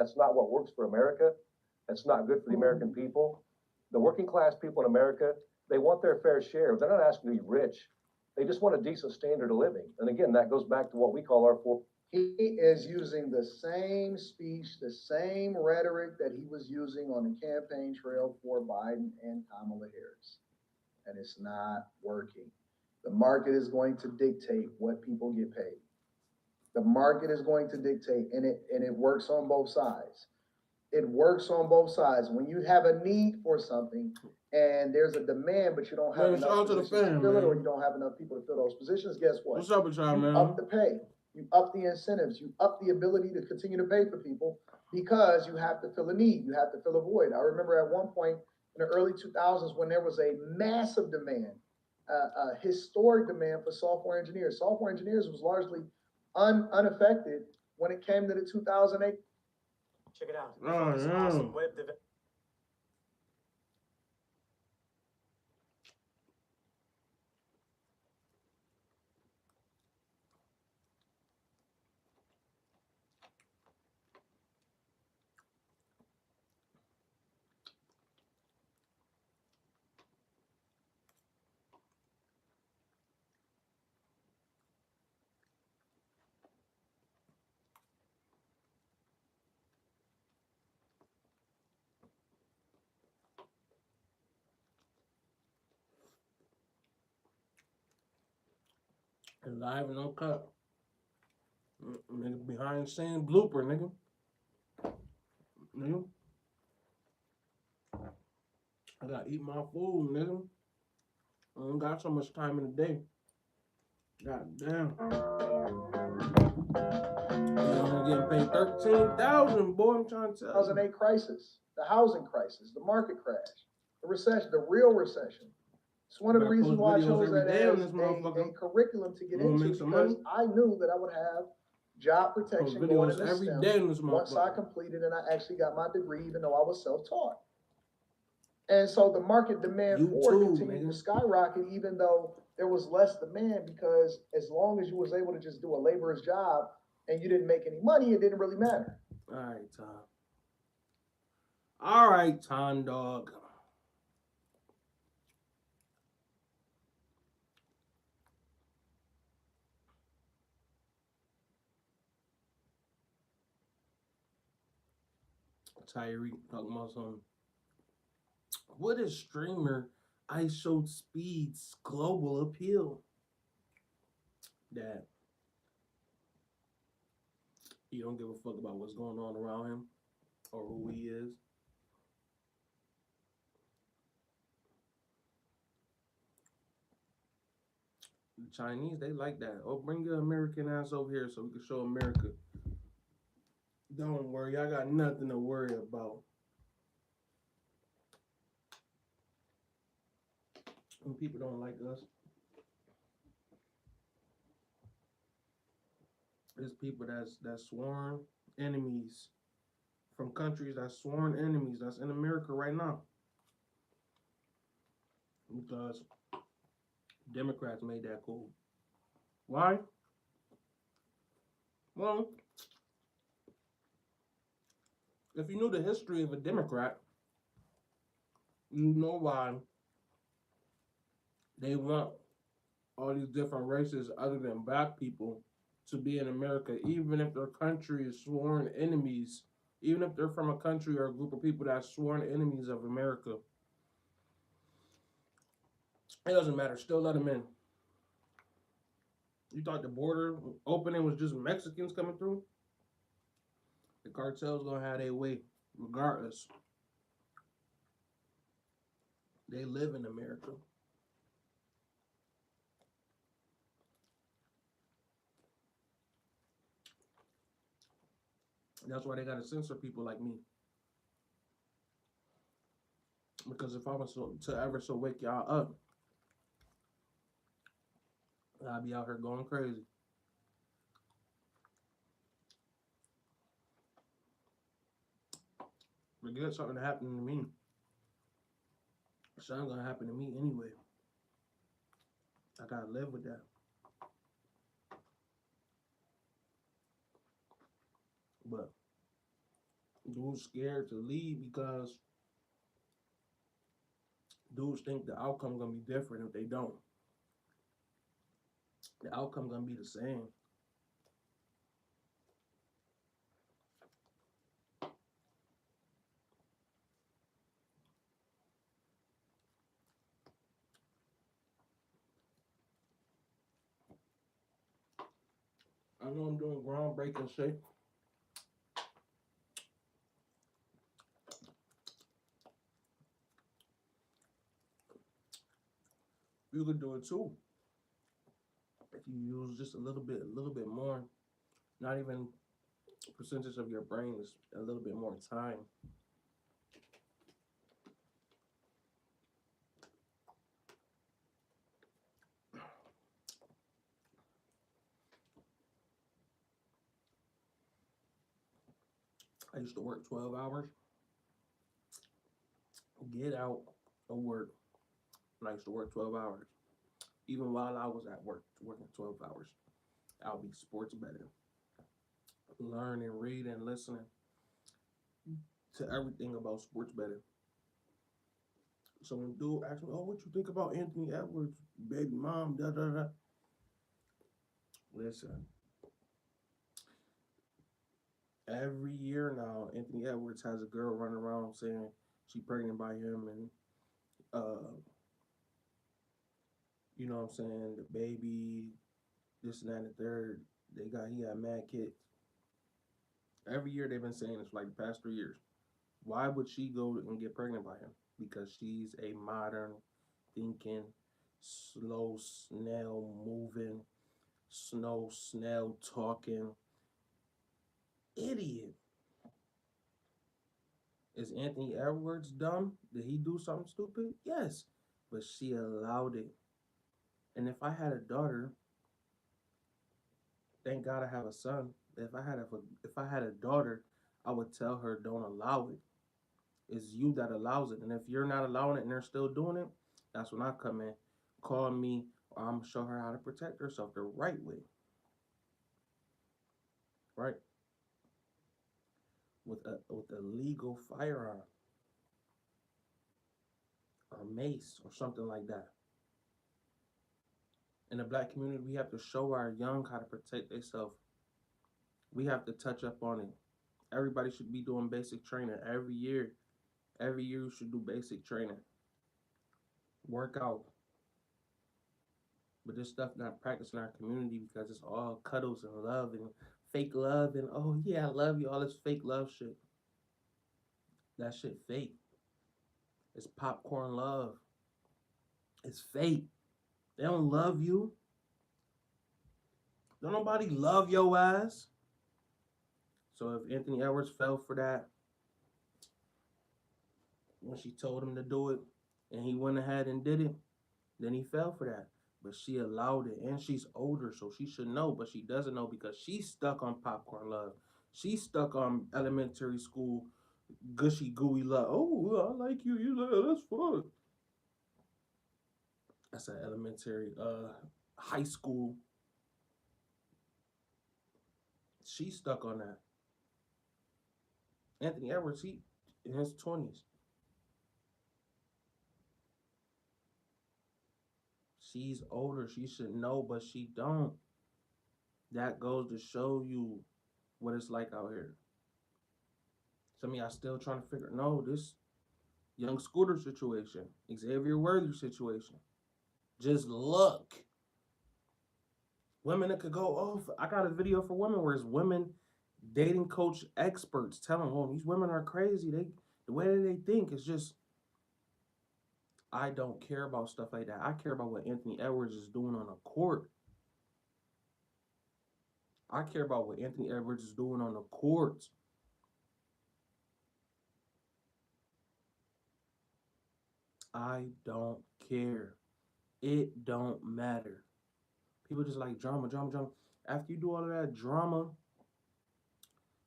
That's not what works for America. That's not good for the American people. The working class people in America, they want their fair share. They're not asking to be rich. They just want a decent standard of living. And again, that goes back to what we call our four. He is using the same speech, the same rhetoric that he was using on the campaign trail for Biden and Kamala Harris. And it's not working. The market is going to dictate what people get paid. The market is going to dictate, and it works on both sides. It works on both sides. When you have a need for something and there's a demand, but you don't have enough positions to fill it, or you don't have enough people to fill those positions, guess what? What's up with y'all, man? You up the pay. You up the incentives. You up the ability to continue to pay for people because you have to fill a need. You have to fill a void. I remember at one point in the early 2000s when there was a massive demand, historic demand for software engineers. Software engineers was largely unaffected when it came to the 2008. Check it out. Oh, This yeah. awesome web development. Live and uncut. Nigga, behind the scenes blooper, nigga. Nigga. I gotta eat my food, nigga. I don't got so much time in the day. God damn. I'm getting paid $13,000, boy. I'm trying to tell you. 2008 crisis, the housing crisis, the market crash, the recession, the real recession. It's one of the reasons why I chose that as a curriculum to get into, because I knew that I would have job protection going into STEM once I completed and I actually got my degree, even though I was self-taught. And so the market demand for it continued to skyrocket, even though there was less demand, because as long as you was able to just do a laborer's job and you didn't make any money, it didn't really matter. All right, Tom. All right, Tom, dog. Tyreek talking about something. What is streamer ISO Speed's global appeal? That you don't give a fuck about what's going on around him or who he is. The Chinese, they like that. Oh, bring your American ass over here so we can show America. Don't worry, I got nothing to worry about. When people don't like us, there's people that's sworn enemies from countries that's sworn enemies that's in America right now. Because Democrats made that cool. Why? Well, if you knew the history of a Democrat, you know why they want all these different races other than black people to be in America, even if their country is sworn enemies, even if they're from a country or a group of people that's sworn enemies of America. It doesn't matter. Still let them in. You thought the border opening was just Mexicans coming through? The cartel's gonna have their way, regardless. They live in America. That's why they gotta censor people like me. Because if I was to ever so wake y'all up, I'd be out here going crazy. Forget something happening to me. Something's gonna happen to me anyway. I gotta live with that. But Dudes scared to leave because dudes think the outcome gonna be different if they don't. The outcome gonna be the same. I know I'm doing groundbreaking shit. You could do it too if you use just a little bit more. Not even percentage of your brain is a little bit more time. I used to work 12 hours, get out of work, and I used to work 12 hours. Even while I was at work, working 12 hours, I'll be sports betting, learning, reading, listening to everything about sports betting. So when dude asked me, "Oh, what you think about Anthony Edwards, baby mom?" Da da da. Listen, every year now, Anthony Edwards has a girl running around saying she pregnant by him, and uh, you know what I'm saying, the baby, this and that and the third. He got mad kids. Every year they've been saying this for like the past 3 years. Why would she go and get pregnant by him? Because she's a modern thinking, slow, snail moving, snail talking idiot. Is Anthony Edwards dumb? Did he do something stupid? Yes. But she allowed it. And if I had a daughter, thank God I have a son. If I had a daughter, I would tell her don't allow it. It's you that allows it. And if you're not allowing it and they're still doing it, that's when I come in. Call me, or I'm gonna show her how to protect herself the right way. Right? With a legal firearm or mace or something like that. In the black community, we have to show our young how to protect themselves. We have to touch up on it. Everybody should be doing basic training every year. Every year you should do basic training. Work out. But this stuff not practiced in our community because it's all cuddles and fake love and oh yeah, I love you, all this fake love shit. That shit fake. It's popcorn love. It's fake. They don't love you. Don't nobody love your ass. So if Anthony Edwards fell for that when she told him to do it and he went ahead and did it, then he fell for that. But she allowed it, and she's older, so she should know, but she doesn't know because she's stuck on popcorn love. She's stuck on elementary school gushy gooey love. Oh, I like you. You like that's fun. That's an elementary, high school. She's stuck on that. Anthony Edwards, he in his 20s. She's older. She should know, but she don't. That goes to show you what it's like out here. Some of y'all still trying to figure. No, this young Scooter situation, Xavier Worthy situation. Just look. Women that could go off. I got a video for women where it's women dating coach experts telling, "Oh, these women are crazy. The way that they think is just." I don't care about stuff like that. I care about what Anthony Edwards is doing on the court. I care about what Anthony Edwards is doing on the court. I don't care. It don't matter. People just like drama, drama, drama. After you do all of that drama,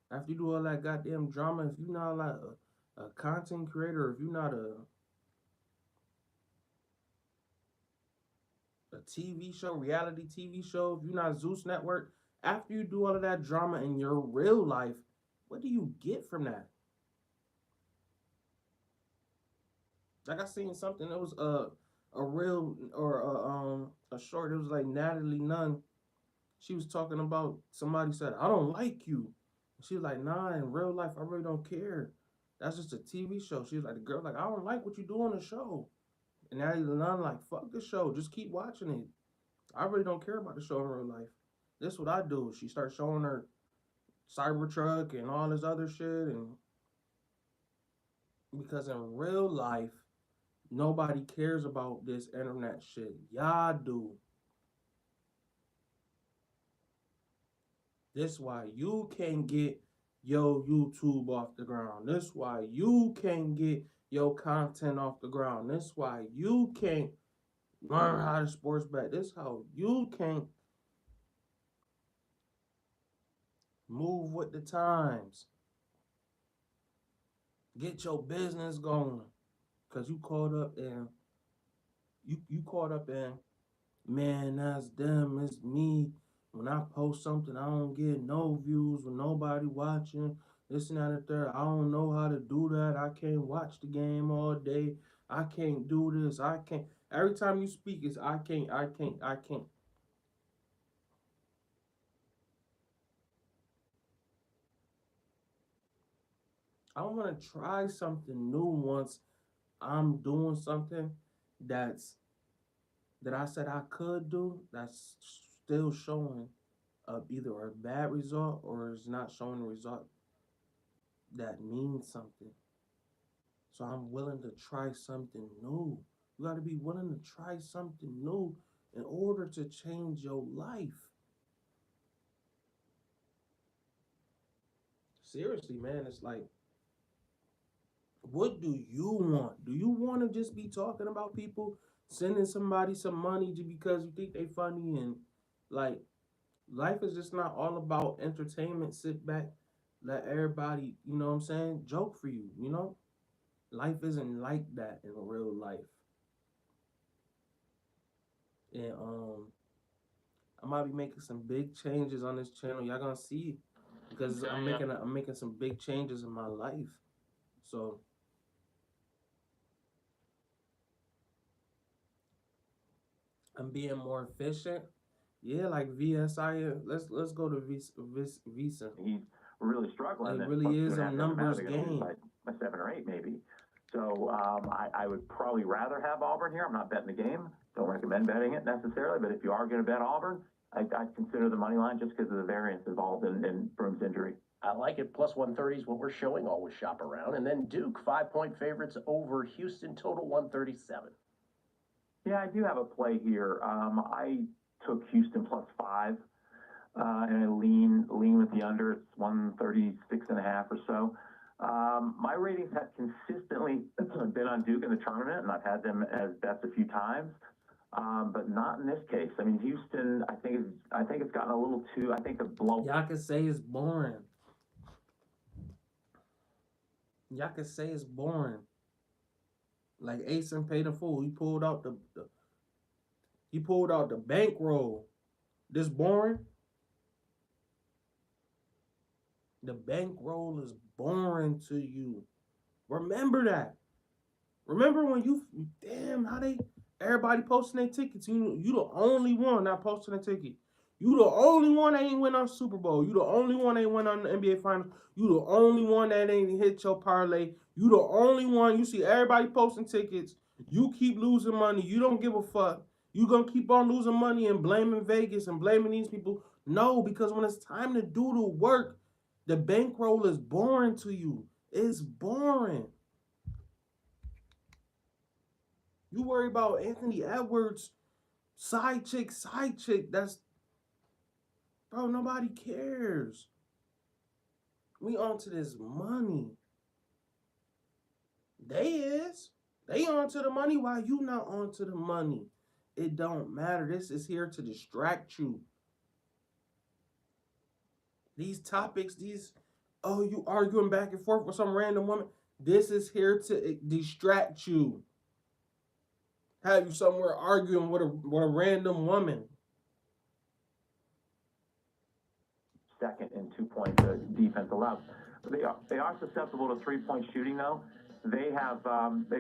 after you do all that goddamn drama, if you're not like a content creator, if you're not a TV show, reality TV show, if you're not Zeus Network, after you do all of that drama in your real life, what do you get from that? Like I seen something. It was a real or a short. It was like Natalie Nunn. She was talking about somebody said, "I don't like you." She was like, "Nah, in real life, I really don't care. That's just a TV show." She was like, "The girl like, I don't like what you do on the show." And Natalie Nunn like, "Fuck the show. Just keep watching it. I really don't care about the show in real life. This is what I do." She starts showing her Cybertruck and all this other shit, and because in real life, nobody cares about this internet shit. Y'all do. This why you can't get your YouTube off the ground. This why you can't get your content off the ground. This why you can't learn how to sports bet. This how you can't move with the times. Get your business going. Cause you caught up in you caught up in, man, that's them, it's me. When I post something, I don't get no views with nobody watching. This and that and third. I don't know how to do that. I can't watch the game all day. I can't do this. I can't. Every time you speak, it's I can't, I can't, I can't. I want to try something new once I'm doing something that's that I said I could do that's still showing either a bad result or is not showing a result that means something. So I'm willing to try something new. You got to be willing to try something new in order to change your life. Seriously, man, it's like, what do you want? Do you want to just be talking about people sending somebody some money just because you think they funny and like life is just not all about entertainment. Sit back, let everybody, you know what I'm saying, joke for you, you know? Life isn't like that in real life. And I might be making some big changes on this channel. Y'all gonna see because I'm making some big changes in my life. So I'm being more efficient. Yeah, like VSI. Let's go to Visa. He's really struggling. It Then really plus is a 2.5 doesn't matter. numbers They're going to lose game. by 7 or 8 maybe. So I would probably rather have Auburn here. I'm not betting the game. Don't recommend betting it necessarily. But if you are going to bet Auburn, I'd consider the money line just because of the variance involved in Broom's injury. I like it. Plus 130 is what we're showing. Always shop around. And then Duke, 5-point favorites over Houston, total 137. Yeah, I do have a play here. I took Houston plus 5. And I lean with the under. It's 136.5 or so. My ratings have consistently been on Duke in the tournament, and I've had them as bets a few times, but not in this case. I mean, Houston, I think it's gotten a little too. I think the blow. Y'all can say it's boring. Y'all can say it's boring. Like Asen paid in full. He pulled out the bankroll. This boring. The bankroll is boring to you. Remember that. Remember when everybody posting their tickets. You the only one not posting a ticket. You the only one that ain't win on Super Bowl. You the only one that ain't win on the NBA Finals. You the only one that ain't hit your parlay. You the only one. You see everybody posting tickets. You keep losing money. You don't give a fuck. You gonna keep on losing money and blaming Vegas and blaming these people. No, because when it's time to do the work, the bankroll is boring to you. It's boring. You worry about Anthony Edwards, side chick. That's, bro, nobody cares. We onto this money. They onto the money while you not onto the money. It don't matter. This is here to distract you. These topics, you arguing back and forth with some random woman. This is here to distract you. Have you somewhere arguing with a random woman. Second and 2 point defense allowed. They are susceptible to 3-point shooting though. they've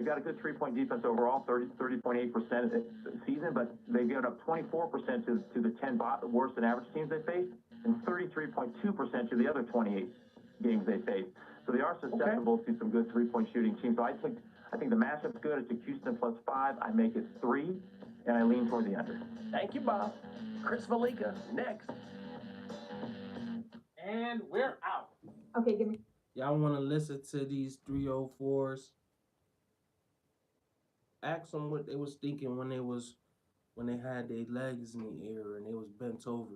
got a good 3-point defense overall, 30.8% this season, but they've given up 24% to the 10 worst and average teams they face, and 33.2% to the other 28 games they face. So they are susceptible to some good 3-point shooting teams. So I think the matchup's good. I took Houston +5. I make it 3, and I lean toward the under. Thank you, Bob. Chris Valika, next. And we're out. Okay, give me. Y'all want to listen to these 304s? Ask them what they was thinking when they had their legs in the air and they was bent over.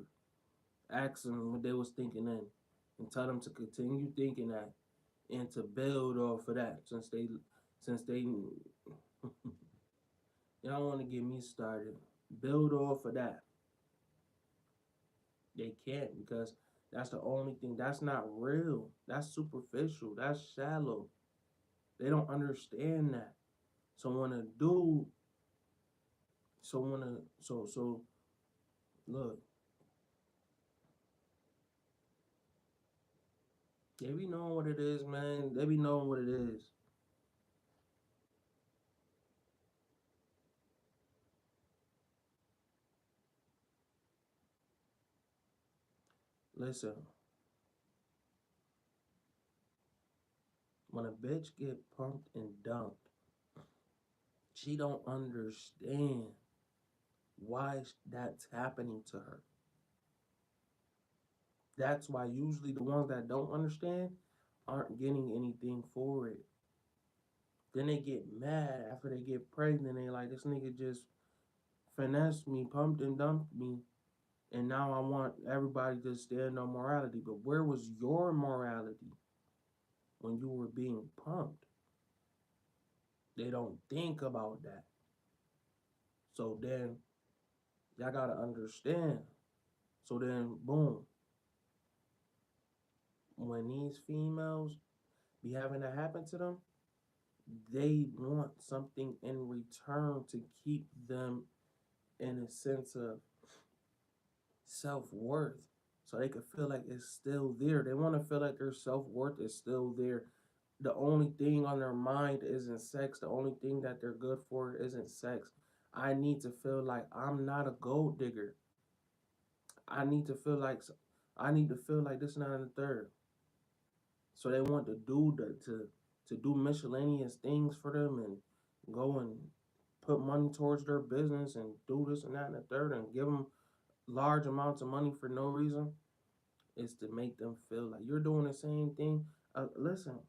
Ask them what they was thinking then, and tell them to continue thinking that and to build off of that. Since they y'all want to get me started, build off of that. They can't, because that's the only thing. That's not real. That's superficial. That's shallow. They don't understand that. So when a dude, look, they be knowing what it is, man. They be knowing what it is. Listen, when a bitch get pumped and dumped, she don't understand why that's happening to her. That's why usually the ones that don't understand aren't getting anything for it. Then they get mad after they get pregnant. They like, this nigga just finessed me, pumped and dumped me, and now I want everybody to stand on morality. But where was your morality when you were being pumped? They don't think about that. So then, y'all gotta understand. So then, boom. When these females be having that happen to them, they want something in return to keep them in a sense of self-worth, so they can feel like it's still there. They want to feel like their self-worth is still there. The only thing on their mind isn't sex. The only thing that they're good for isn't sex. I need to feel like I'm not a gold digger. I need to feel like this, and that, and the third. So they want the dude to do miscellaneous things for them and go and put money towards their business and do this and that and the third and give them large amounts of money for no reason. Is to make them feel like you're doing the same thing. Listen,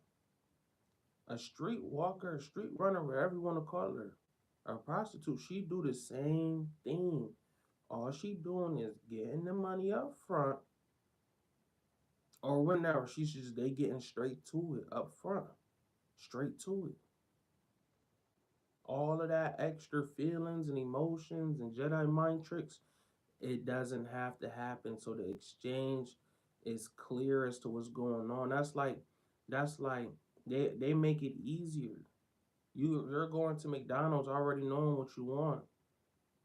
a street walker, a street runner, whatever you want to call her, a prostitute, she do the same thing. All she doing is getting the money up front, or whenever they getting straight to it up front, straight to it. All of that extra feelings and emotions and Jedi mind tricks, it doesn't have to happen. So the exchange is clear as to what's going on. That's like they make it easier. You're going to McDonald's already knowing what you want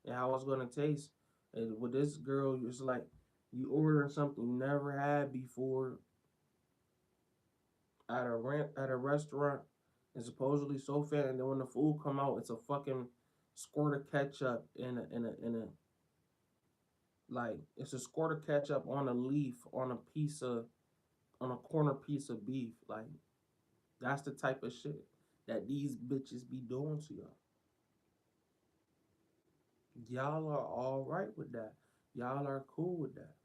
and how it's gonna taste. And with this girl, it's like you ordering something you never had before at a restaurant, and supposedly so fat, and then when the food come out, it's a fucking squirt of ketchup in a like, it's a squirt of ketchup on a leaf on a corner piece of beef. Like, that's the type of shit that these bitches be doing to y'all. Y'all are all right with that. Y'all are cool with that.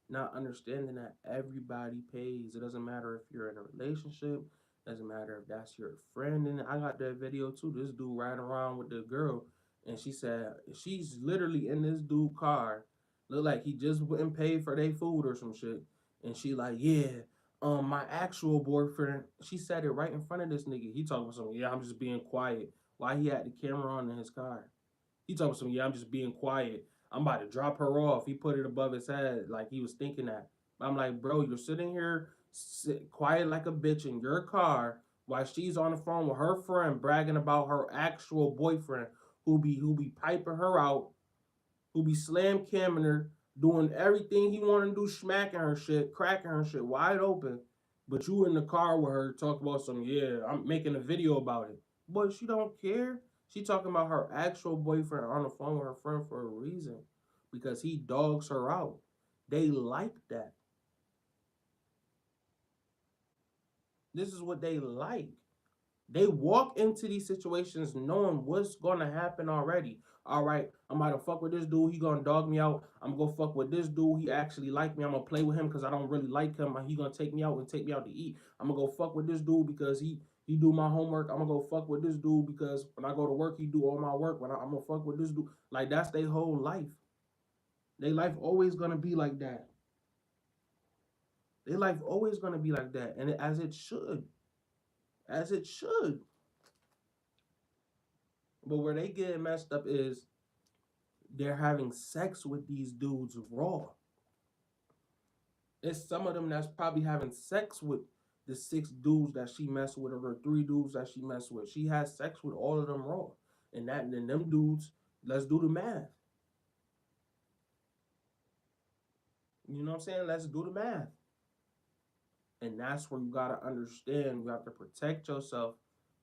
Not understanding that everybody pays. It doesn't matter if you're in a relationship. Doesn't matter if that's your friend. And I got that video too. This dude riding around with the girl, and she said she's literally in this dude's car. Look like he just wouldn't pay for their food or some shit. And she like, yeah, my actual boyfriend. She said it right in front of this nigga. He talking about something. Yeah, I'm just being quiet. Why he had the camera on in his car? He talking about something. Yeah, I'm just being quiet. I'm about to drop her off. He put it above his head like he was thinking that. I'm like, bro, you're sitting here quiet like a bitch in your car while she's on the phone with her friend bragging about her actual boyfriend who be piping her out, who be slam camming her, doing everything he want to do, smacking her shit, cracking her shit wide open. But you in the car with her talk about some, yeah, I'm making a video about it. But she don't care. She talking about her actual boyfriend on the phone with her friend for a reason. Because he dogs her out. They like that. This is what they like. They walk into these situations knowing what's gonna happen already. All right, I'm about to fuck with this dude. He gonna dog me out. I'm gonna fuck with this dude. He actually like me. I'm gonna play with him because I don't really like him. He gonna take me out and take me out to eat. I'm gonna go fuck with this dude because he do my homework. I'm gonna go fuck with this dude because when I go to work, he do all my work. I'm gonna fuck with this dude. Like that's their whole life. Their life always gonna be like that. Their life always gonna be like that, and as it should. As it should. But where they get messed up is they're having sex with these dudes raw. It's some of them that's probably having sex with the 6 dudes that she messed with or the 3 dudes that she messed with. She has sex with all of them raw. And them dudes, let's do the math. You know what I'm saying? Let's do the math. And that's where you gotta understand. You have to protect yourself.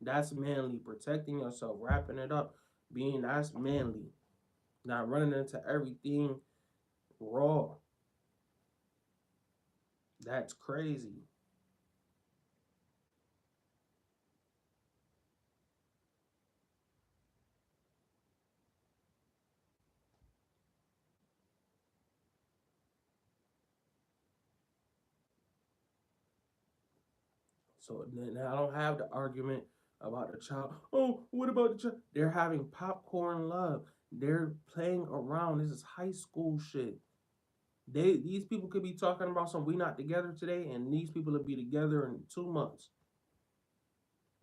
That's manly. Protecting yourself, wrapping it up, that's manly. Not running into everything raw. That's crazy. So then I don't have the argument about the child. Oh, what about the child? They're having popcorn love. They're playing around. This is high school shit. These people could be talking about some we not together today, and these people will be together in 2 months.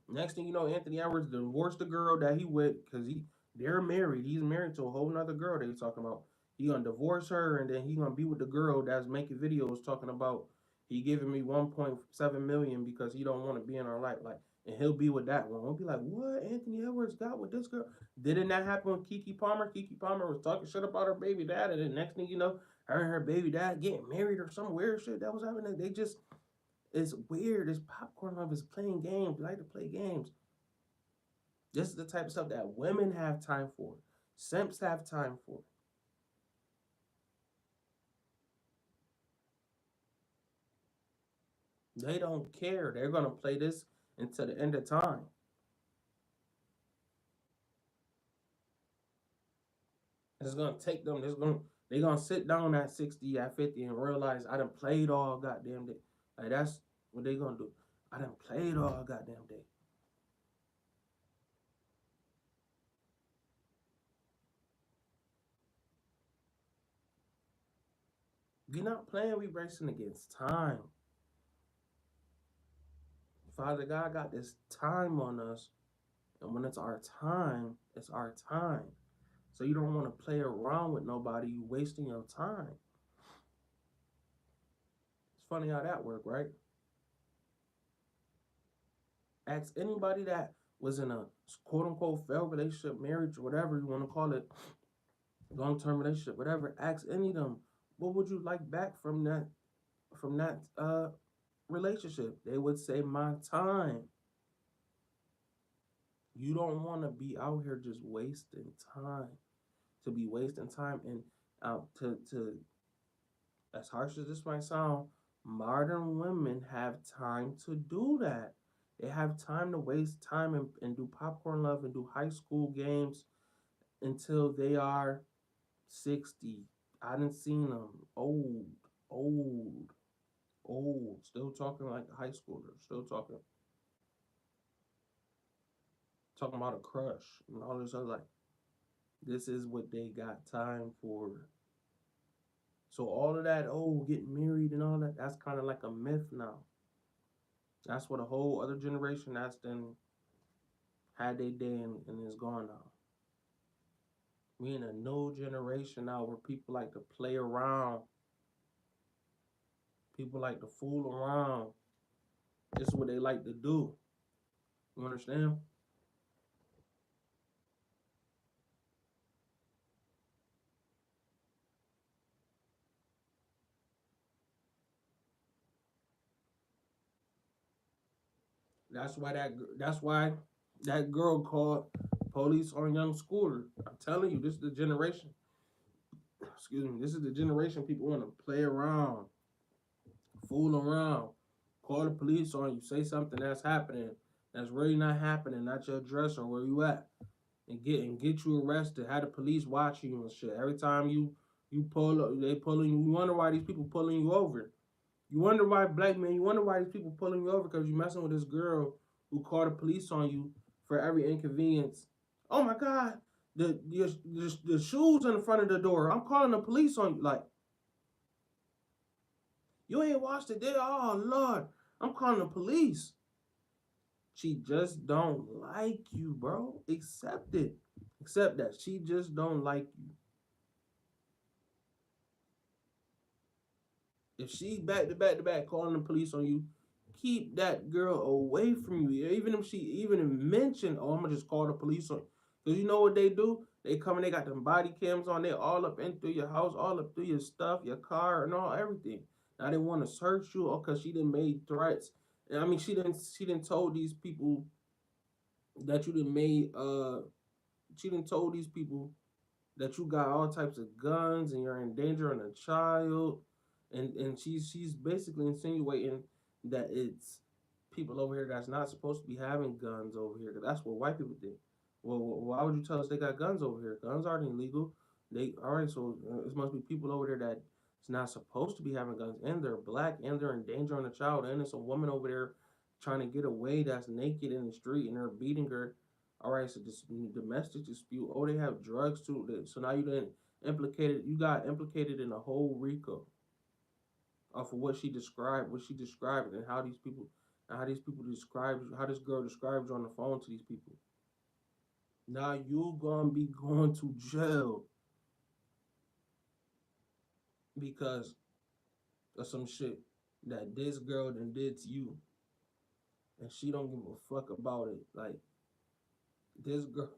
Next thing you know, Anthony Edwards divorced the girl that he with because they're married. He's married to a whole nother girl that he's talking about. He gonna divorce her and then he gonna be with the girl that's making videos talking about he giving me 1.7 million because he don't want to be in our life. Like, and he'll be with that one. We'll be like, what Anthony Edwards got with this girl? Didn't that happen with Kiki Palmer? Kiki Palmer was talking shit about her baby dad, and then next thing you know, her and her baby dad getting married or some weird shit that was happening. They just it's weird. It's popcorn love. Is playing games. They like to play games. This is the type of stuff that women have time for. Simps have time for. They don't care. They're gonna play this until the end of time. It's gonna take them. They're gonna sit down at 60, at 50, and realize I done played all goddamn day. Like that's what they gonna do. I done played all goddamn day. We're not playing. We racing against time. Father God got this time on us, and when it's our time, it's our time. So you don't want to play around with nobody. You wasting your time. It's funny how that work, right? Ask anybody that was in a quote unquote failed relationship, marriage, whatever you want to call it, long term relationship, whatever. Ask any of them, what would you like back from that relationship? They would say my time. You don't want to be out here just wasting time. To be wasting time and to as harsh as this might sound, modern women have time to do that. They have time to waste time and do popcorn love and do high school games until they are 60. I done seen them old, old, old, still talking like a high schooler, still talking about a crush and all this other like this is what they got time for. So all of that, getting married and all that, that's kind of like a myth now. That's what a whole other generation that's then had their day and is gone now. We in a new generation now where people like to play around. People like to fool around. This is what they like to do. You understand? That's why that girl called police on young Scooter. I'm telling you, this is the generation. Excuse me. This is the generation people want to play around, fool around, call the police on you, say something that's happening that's really not happening, not your address or where you at, and get you arrested. Have the police watching you and shit. Every time you pull up, they pulling you. You wonder why these people pulling you over. You wonder why black men. You wonder why these people pulling you over because you messing with this girl who called the police on you for every inconvenience. Oh my God, the shoes in the front of the door. I'm calling the police on you. Like, you ain't washed it, did? Oh Lord, I'm calling the police. She just don't like you, bro. Accept it. Accept that. She just don't like you. If she back to back to back calling the police on you, keep that girl away from you. Even if she even mentioned, oh, I'm gonna just call the police on you. Cause you know what they do? They come and they got them body cams on. They all up in through your house, all up through your stuff, your car, and all everything. Now they want to search you, or cause she done made threats. And I mean, she didn't told these people that you done made. She done told these people that you got all types of guns and you're endangering a child, and she's basically insinuating that it's people over here that's not supposed to be having guns over here. 'Cause that's what white people think. Well, why would you tell us they got guns over here? Guns aren't illegal. They all right. So it must be people over there that's not supposed to be having guns, and they're black, and they're endangering a child, and it's a woman over there trying to get away that's naked in the street, and they're beating her. All right, so this domestic dispute. Oh, they have drugs too. So now you then implicated. You got implicated in a whole RICO off of what she described, and how these people described, how this girl described you on the phone to these people. Now you gonna be going to jail because of some shit that this girl done did to you, and she don't give a fuck about it. Like this girl,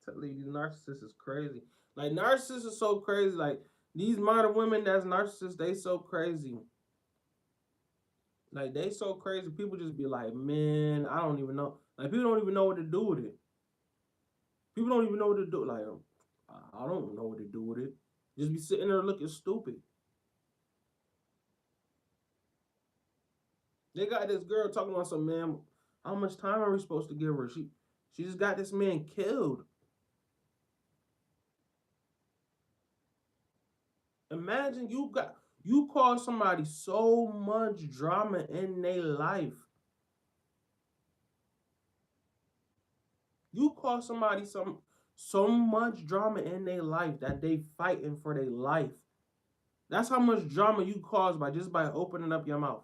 tell you these narcissists is crazy. Like narcissists are so crazy. Like these modern women that's narcissists, they so crazy. Like they so crazy. People just be like, man, I don't even know. Like people don't even know what to do with it. People don't even know what to do. Like I don't know what to do with it. Just be sitting there looking stupid. They got this girl talking about some man. How much time are we supposed to give her? She just got this man killed. Imagine you cause somebody so much drama in their life. You cause somebody so much drama in their life that they fighting for their life. That's how much drama you cause by opening up your mouth.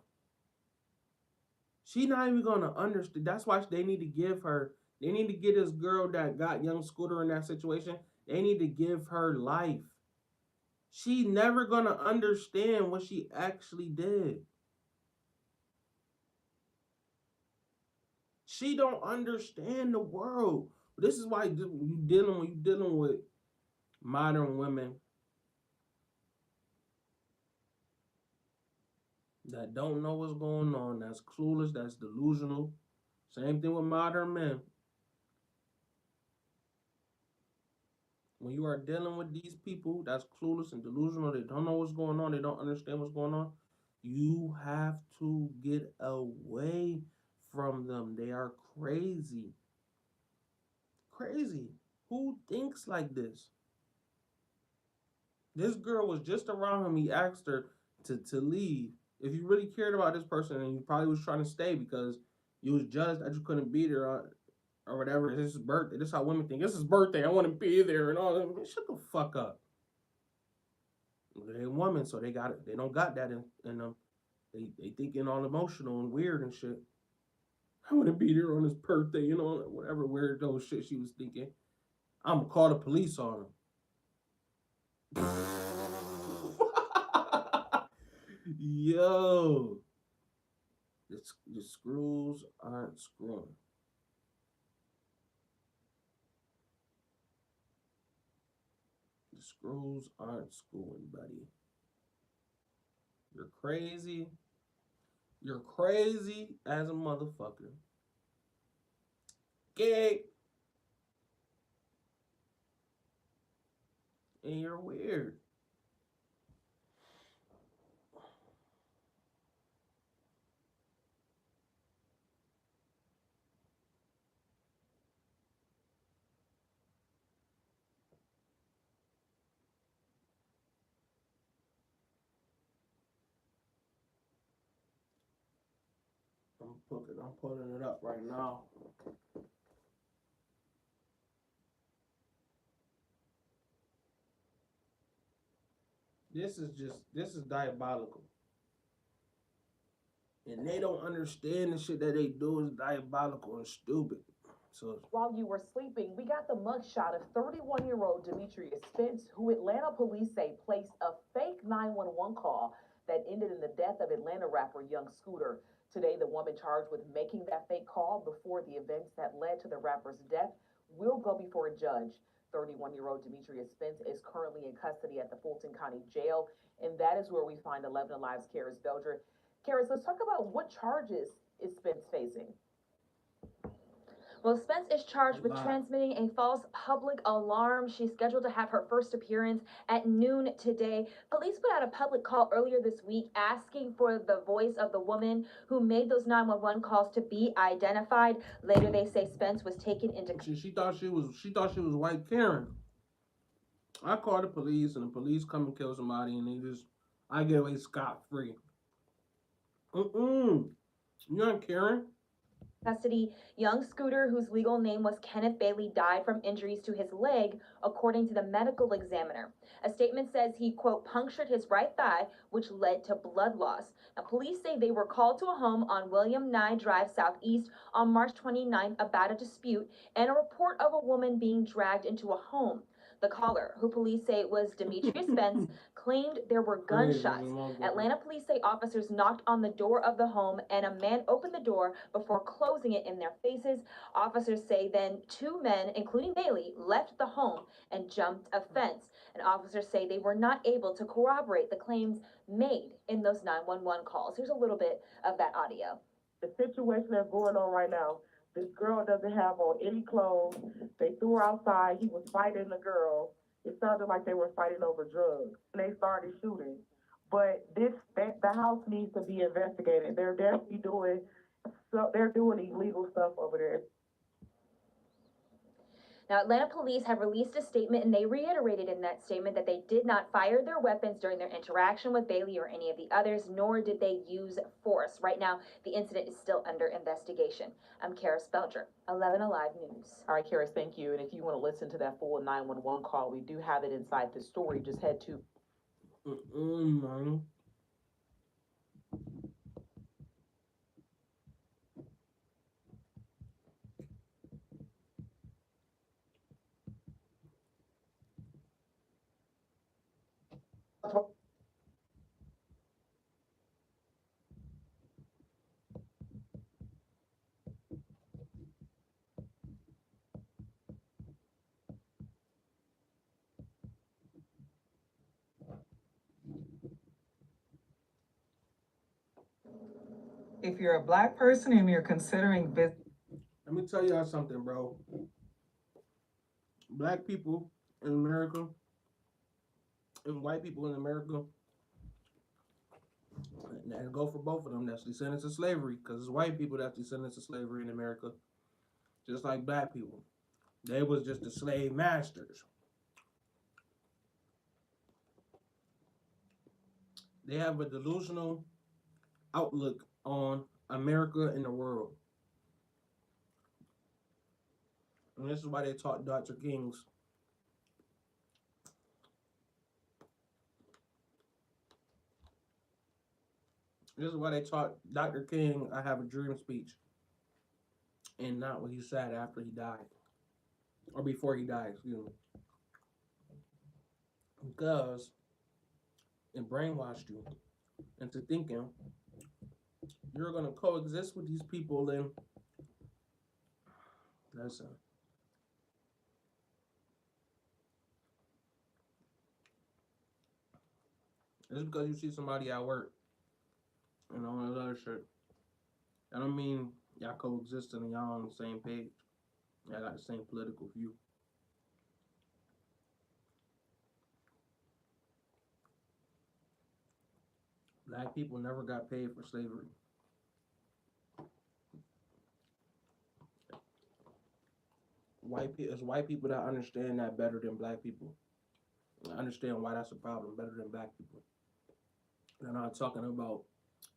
She not even gonna understand. That's why they need to give her. They need to get this girl that got young Scooter in that situation. They need to give her life. She never gonna understand what she actually did. She don't understand the world. This is why you dealing with modern women that don't know what's going on, that's clueless, that's delusional. Same thing with modern men. When you are dealing with these people that's clueless and delusional, they don't know what's going on, they don't understand what's going on, you have to get away from them. They are crazy. Crazy. Who thinks like this? This girl was just around him. He asked her to leave. If you really cared about this person, and you probably was trying to stay because you was jealous that you couldn't be there or whatever. This is his birthday. This is how women think. It's his birthday. I want to be there and all that. Shut the fuck up. They're women, so they got it. They don't got that in them. They thinking all emotional and weird and shit. I want to be there on his birthday, whatever weird those shit she was thinking. I'm gonna call the police on him. Yo, the screws aren't screwing. The screws aren't screwing, buddy. You're crazy. You're crazy as a motherfucker. Gay. And you're weird. I'm pulling it up right now. This is diabolical. And they don't understand the shit that they do is diabolical and stupid. So While you were sleeping, we got the mugshot of 31-year-old Demetrius Spence, who Atlanta police say placed a fake 911 call that ended in the death of Atlanta rapper Young Scooter. Today, the woman charged with making that fake call before the events that led to the rapper's death will go before a judge. 31-year-old Demetrius Spence is currently in custody at the Fulton County Jail, and that is where we find 11 Alive's Karis Belger. Karis, let's talk about what charges is Spence facing. Well, Spence is charged with transmitting a false public alarm. She's scheduled to have her first appearance at noon today. Police put out a public call earlier this week asking for the voice of the woman who made those 911 calls to be identified. Later, they say Spence was taken into. she thought she was white Karen. I call the police and the police come and kill somebody and I get away scot-free. You aren't Karen. Custody, young Scooter, whose legal name was Kenneth Bailey, died from injuries to his leg, according to the medical examiner. A statement says he, quote, punctured his right thigh, which led to blood loss. Now, police say they were called to a home on William Nye Drive Southeast on March 29th about a dispute and a report of a woman being dragged into a home. The caller, who police say was Demetrius Spence, claimed there were gunshots. Atlanta police say officers knocked on the door of the home and a man opened the door before closing it in their faces. Officers say then two men, including Bailey, left the home and jumped a fence. And officers say they were not able to corroborate the claims made in those 911 calls. Here's a little bit of that audio. The situation that's going on right now, this girl doesn't have on any clothes. They threw her outside. He was fighting the girl. It sounded like they were fighting over drugs. And they started shooting. But the house needs to be investigated. They're definitely doing illegal stuff over there. Now, Atlanta police have released a statement, and they reiterated in that statement that they did not fire their weapons during their interaction with Bailey or any of the others, nor did they use force. Right now, the incident is still under investigation. I'm Karis Belger, 11 Alive News. All right, Karis, thank you. And if you want to listen to that full 911 call, we do have it inside the story. Just head to. If you're a black person and you're considering business. Let me tell y'all something, bro. Black people in America and white people in America, and go for both of them. That's descendants of slavery, because it's white people that's descendants of slavery in America, just like black people. They was just the slave masters. They have a delusional outlook on America and the world. And this is why they taught Dr. King's. This is why they taught Dr. King I Have a Dream speech. And not what he said after he died. Or before he died, excuse me. Because it brainwashed you into thinking you're going to coexist with these people and listen. Just because you see somebody at work and all that other shit I don't mean y'all coexisting and y'all on the same page. Y'all got the same political view. Black people never got paid for slavery. It's white people that understand that better than black people. I understand why that's a problem better than black people. And I'm not talking about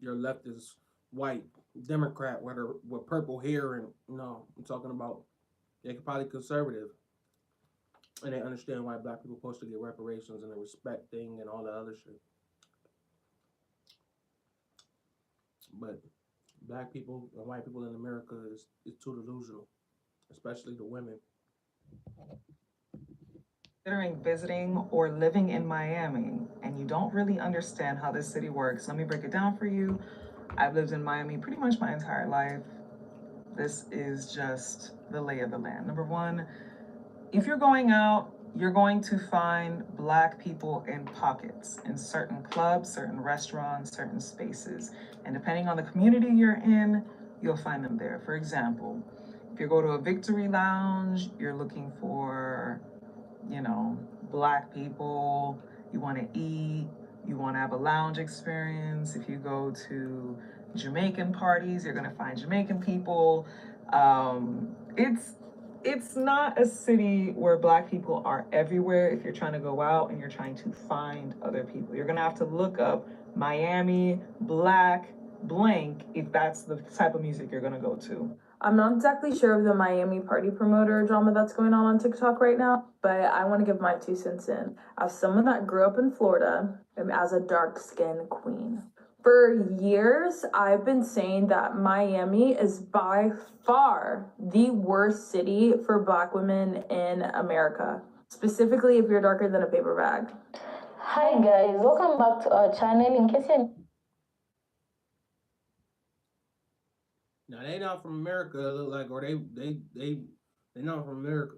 your leftist white Democrat with purple hair and no. I'm talking about they could probably conservative and they understand why black people are supposed to get reparations and the respect thing and all the other shit. But black people and white people in America is too delusional, especially the women. Considering visiting or living in Miami and you don't really understand how this city works, let me break it down for you. I've lived in Miami pretty much my entire life. This is just the lay of the land. Number one, if you're going out, you're going to find Black people in pockets, in certain clubs, certain restaurants, certain spaces. And depending on the community you're in, you'll find them there. For example, if you go to a Victory Lounge, you're looking for, Black people, you want to eat, you want to have a lounge experience. If you go to Jamaican parties, you're going to find Jamaican people. It's not a city where Black people are everywhere. If you're trying to go out and you're trying to find other people, you're gonna have to look up Miami Black blank if that's the type of music you're gonna go to. I'm not exactly sure of the Miami party promoter drama that's going on TikTok right now, but I want to give my 2 cents in. As someone that grew up in Florida and as a dark-skinned queen, for years, I've been saying that Miami is by far the worst city for Black women in America, specifically if you're darker than a paper bag. Hi guys, welcome back to our channel. In case you're Now they not from America, it look like, or they not from America.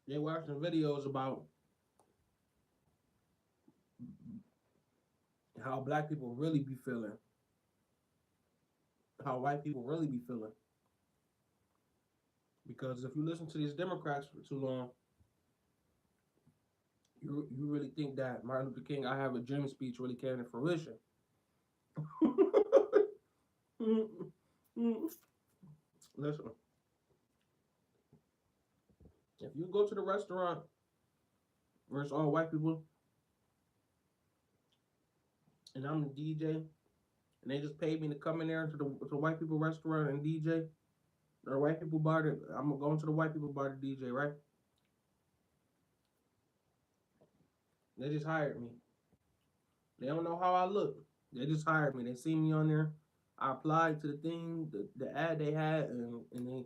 They watching videos about how black people really be feeling, how white people really be feeling. Because if you listen to these Democrats for too long, you really think that Martin Luther King "I Have a Dream" speech really came to fruition. Listen, if you go to the restaurant where it's all white people, and I'm the DJ, and they just paid me to come in there to the white people restaurant and DJ, or white people bar, I'm going to the white people bar to DJ, right? They just hired me. They don't know how I look. They just hired me. They see me on there. I applied to the thing, the ad they had, and they,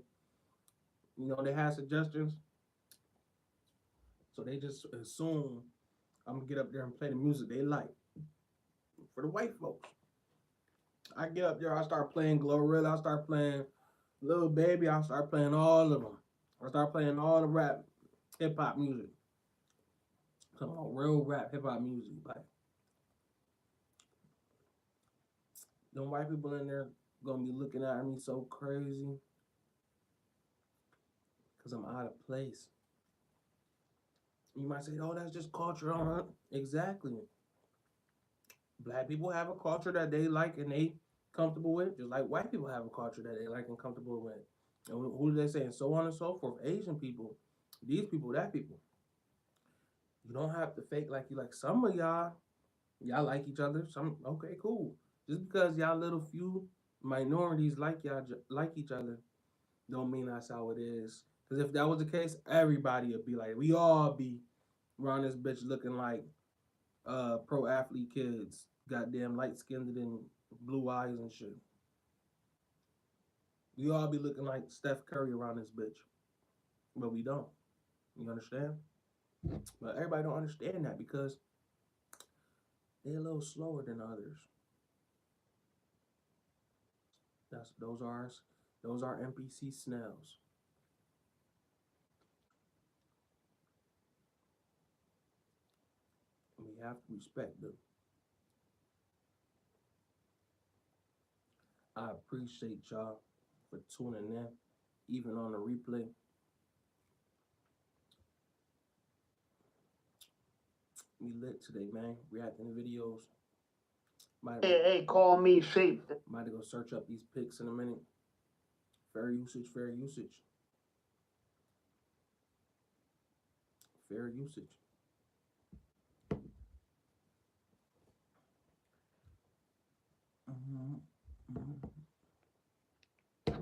they had suggestions. So they just assume I'm gonna get up there and play the music they like. For the white folks, I get up there, I start playing Glorilla, I start playing Lil Baby, I start playing all of them. I start playing all the rap, hip hop music. Talking about real rap, hip hop music, like. Them white people in there gonna be looking at me so crazy because I'm out of place. You might say, oh, that's just culture. Exactly. Black people have a culture that they like and they comfortable with, just like white people have a culture that they like and comfortable with. And who do they say? And so on and so forth. Asian people, these people, that people. You don't have to fake like you like. Some of y'all like each other. Some, okay, cool. Just because y'all little few minorities like each other, don't mean that's how it is. Because if that was the case, everybody would be like, we all be around this bitch looking like pro athlete kids, goddamn light skinned and blue eyes and shit. We all be looking like Steph Curry around this bitch, but we don't. You understand? But everybody don't understand that because they're a little slower than others. Those are NPC snails. We have to respect them. I appreciate y'all for tuning in, even on the replay. We lit today, man. Reacting to videos. Hey, call me Shape. Might go search up these pics in a minute. Fair usage, fair usage. Fair usage.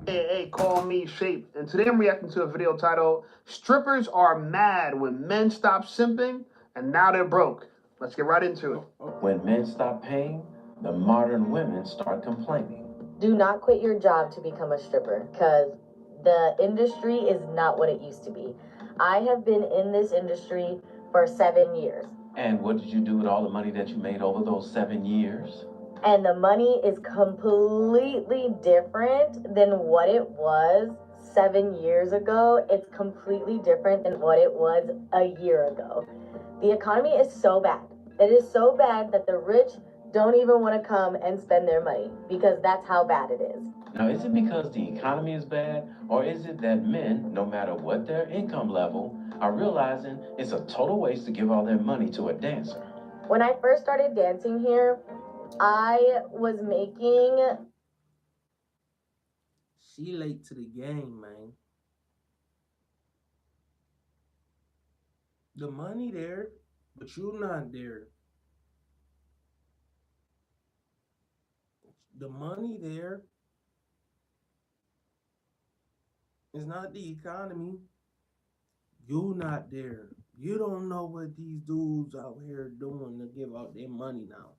Hey, call me Shape. And today I'm reacting to a video titled, Strippers Are Mad When Men Stop Simping and Now They're Broke. Let's get right into it. When men stop paying, the modern women start complaining. Do not quit your job to become a stripper, because the industry is not what it used to be. I have been in this industry for 7 years. And what did you do with all the money that you made over those 7 years? And the money is completely different than what it was 7 years ago. It's completely different than what it was a year ago. The economy is so bad. It is so bad that the rich don't even want to come and spend their money, because that's how bad it is. Now, is it because the economy is bad, or is it that men, no matter what their income level, are realizing it's a total waste to give all their money to a dancer? When I first started dancing here, I was making... She late to the game, man. The money there, but you not there. The money there is not the economy. You not there. You don't know what these dudes out here doing to give out their money now.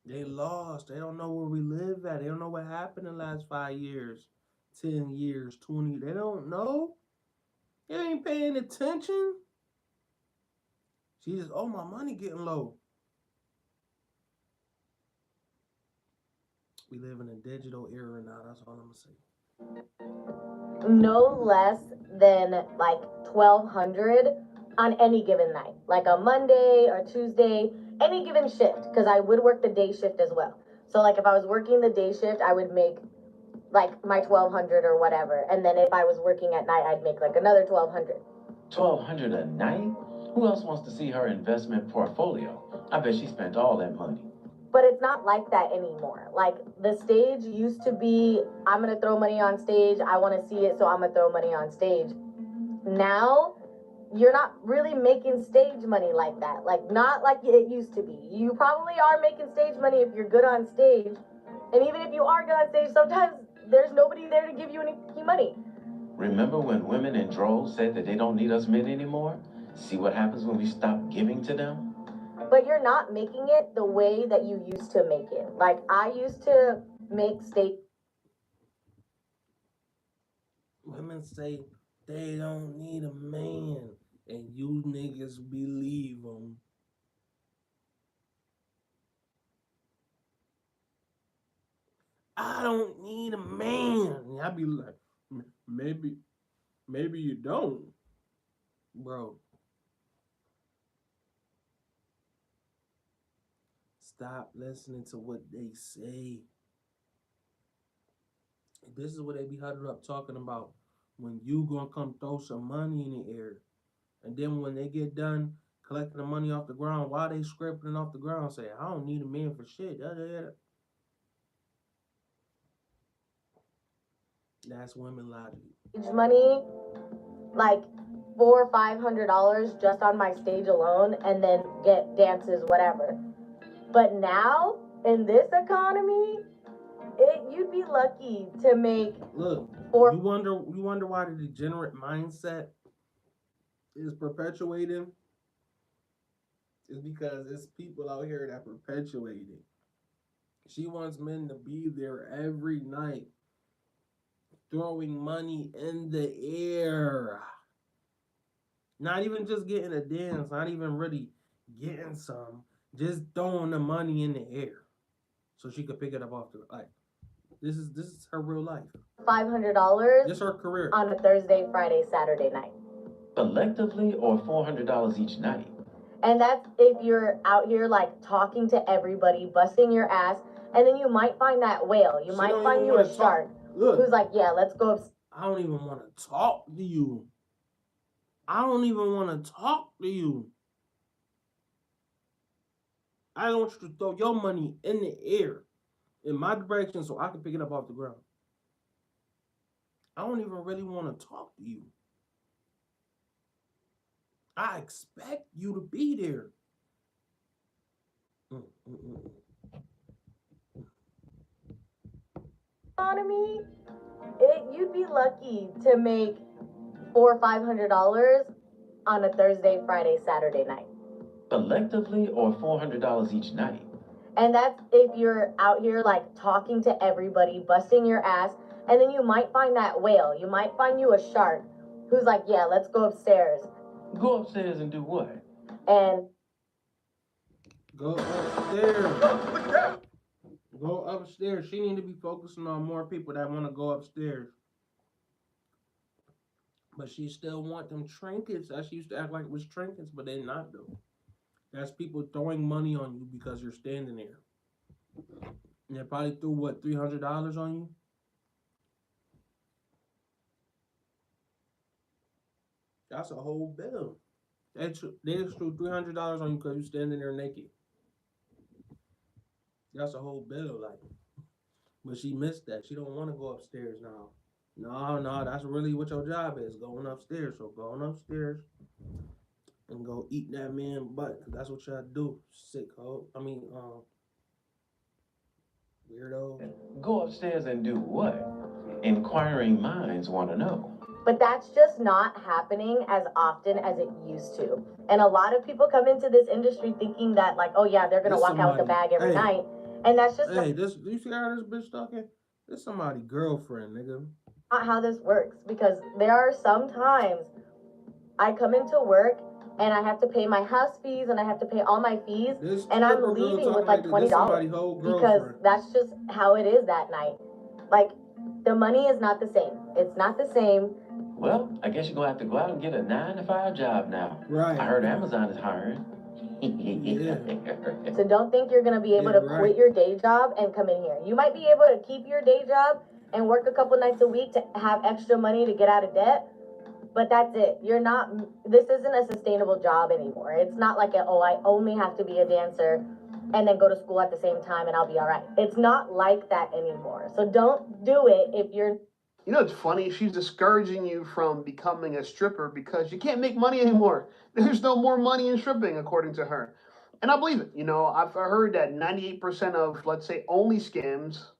They lost. They don't know where we live at. They don't know what happened in the last 5 years, 10 years, 20. They don't know. They ain't paying attention. She just, oh, my money getting low. We live in a digital era now. That's all I'm going to say. No less than like $1,200 on any given night, like a Monday or Tuesday, any given shift, because I would work the day shift as well. So like if I was working the day shift, I would make like my $1,200 or whatever, and then if I was working at night, I'd make like another $1,200. $1,200 a night? Who else wants to see her investment portfolio? I bet she spent all that money. But it's not like that anymore. Like, the stage used to be, I'm gonna throw money on stage, I wanna see it, so I'm gonna throw money on stage. Now, you're not really making stage money like that. Like, not like it used to be. You probably are making stage money if you're good on stage. And even if you are good on stage, sometimes there's nobody there to give you any money. Remember when women in droves said that they don't need us men anymore? See what happens when we stop giving to them? But you're not making it the way that you used to make it. Like, I used to make steak. Women say they don't need a man, and you niggas believe them. I don't need a man. I be like, maybe you don't, bro. Stop listening to what they say. This is what they be huddled up talking about. When you gonna come throw some money in the air, and then when they get done collecting the money off the ground, while they scraping it off the ground, say, I don't need a man for shit. That's women logic. Money, like $400 or $500 just on my stage alone, and then get dances, whatever. But now, in this economy, you'd be lucky to make. Look, you wonder why the degenerate mindset is perpetuating? It's because it's people out here that perpetuate it. She wants men to be there every night, throwing money in the air. Not even just getting a dance, not even really getting some, just throwing the money in the air so she could pick it up off the, like, this is her real life. $500. This is her career. On a Thursday, Friday, Saturday night. Collectively or $400 each night? And that's if you're out here like talking to everybody, busting your ass, and then you might find that whale. You might find you a shark who's like, yeah, let's go. I don't even want to talk to you. I don't even want to talk to you. I don't want you to throw your money in the air in my direction so I can pick it up off the ground. I don't even really want to talk to you. I expect you to be there. Economy, you'd be lucky to make $400 or $500 on a Thursday, Friday, Saturday night. Collectively or $400 each night? And that's if you're out here like talking to everybody, busting your ass, and then you might find that whale. You might find you a shark who's like, yeah, let's go upstairs. Go upstairs and do what? And go upstairs. Go upstairs. She need to be focusing on more people that want to go upstairs. But she still want them trinkets. That she used to act like it was trinkets, but they're not though. That's people throwing money on you because you're standing there. And they probably threw what, $300 on you? That's a whole bill. They just threw $300 on you because you're standing there naked. That's a whole bill, like. But she missed that. She don't want to go upstairs now. No, that's really what your job is, going upstairs. So going upstairs and go eat that man butt. That's what y'all do, sick hoe. Weirdo. Go upstairs and do what? Inquiring minds want to know. But that's just not happening as often as it used to. And a lot of people come into this industry thinking that like, oh yeah, they're gonna walk out with a bag every night. And that's just do you see how this bitch talking? This somebody's girlfriend, nigga. not how this works, because there are some times I come into work and I have to pay my house fees and I have to pay all my fees, and I'm leaving with like $20 because that's just how it is that night. Like, the money is not the same. It's not the same. Well, I guess you're gonna have to go out and get a 9-to-5 job now. Right. I heard Amazon is hiring. Yeah. So don't think you're gonna be able to quit your day job and come in here. You might be able to keep your day job and work a couple nights a week to have extra money to get out of debt, but that's it. This isn't a sustainable job anymore. It's not like I only have to be a dancer and then go to school at the same time and I'll be all right. It's not like that anymore. So don't do it if you're... You know, it's funny. She's discouraging you from becoming a stripper because you can't make money anymore. There's no more money in stripping, according to her. And I believe it. You know, I've heard that 98% of, let's say, only scams,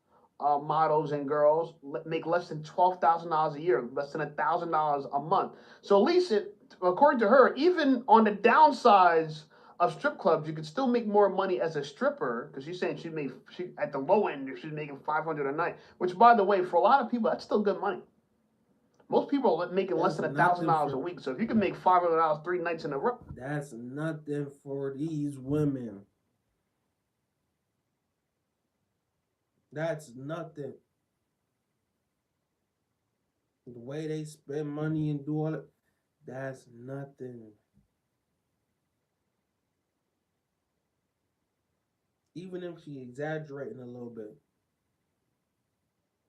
models and girls make less than $12,000 a year, less than $1,000 a month. So at least, according to her, even on the downsides of strip clubs, you could still make more money as a stripper, because she's saying she at the low end she's making $500 a night, which, by the way, for a lot of people that's still good money. Most people are making less than $1,000 a week, so if you can make $500 3 nights in a row, that's nothing for these women. That's nothing. The way they spend money and do all it, that's nothing. Even if she exaggerating a little bit.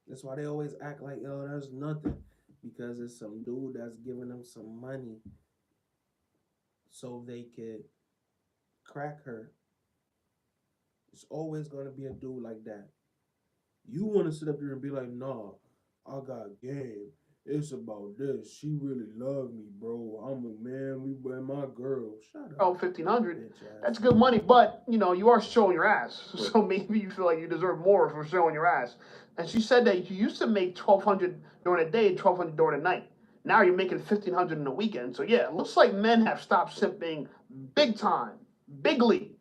That's why they always act like, oh, that's nothing. Because it's some dude that's giving them some money so they could crack her. It's always going to be a dude like that. You want to sit up here and be like, nah, I got game. It's about this. She really loved me, bro. I'm a man. We were my girl. Shut up. $1,500. That's good money, but you know you are showing your ass. So maybe you feel like you deserve more for showing your ass. And she said that you used to make $1,200 during the day, $1,200 during the night. Now you're making $1,500 in the weekend. So yeah, it looks like men have stopped simping big time, bigly.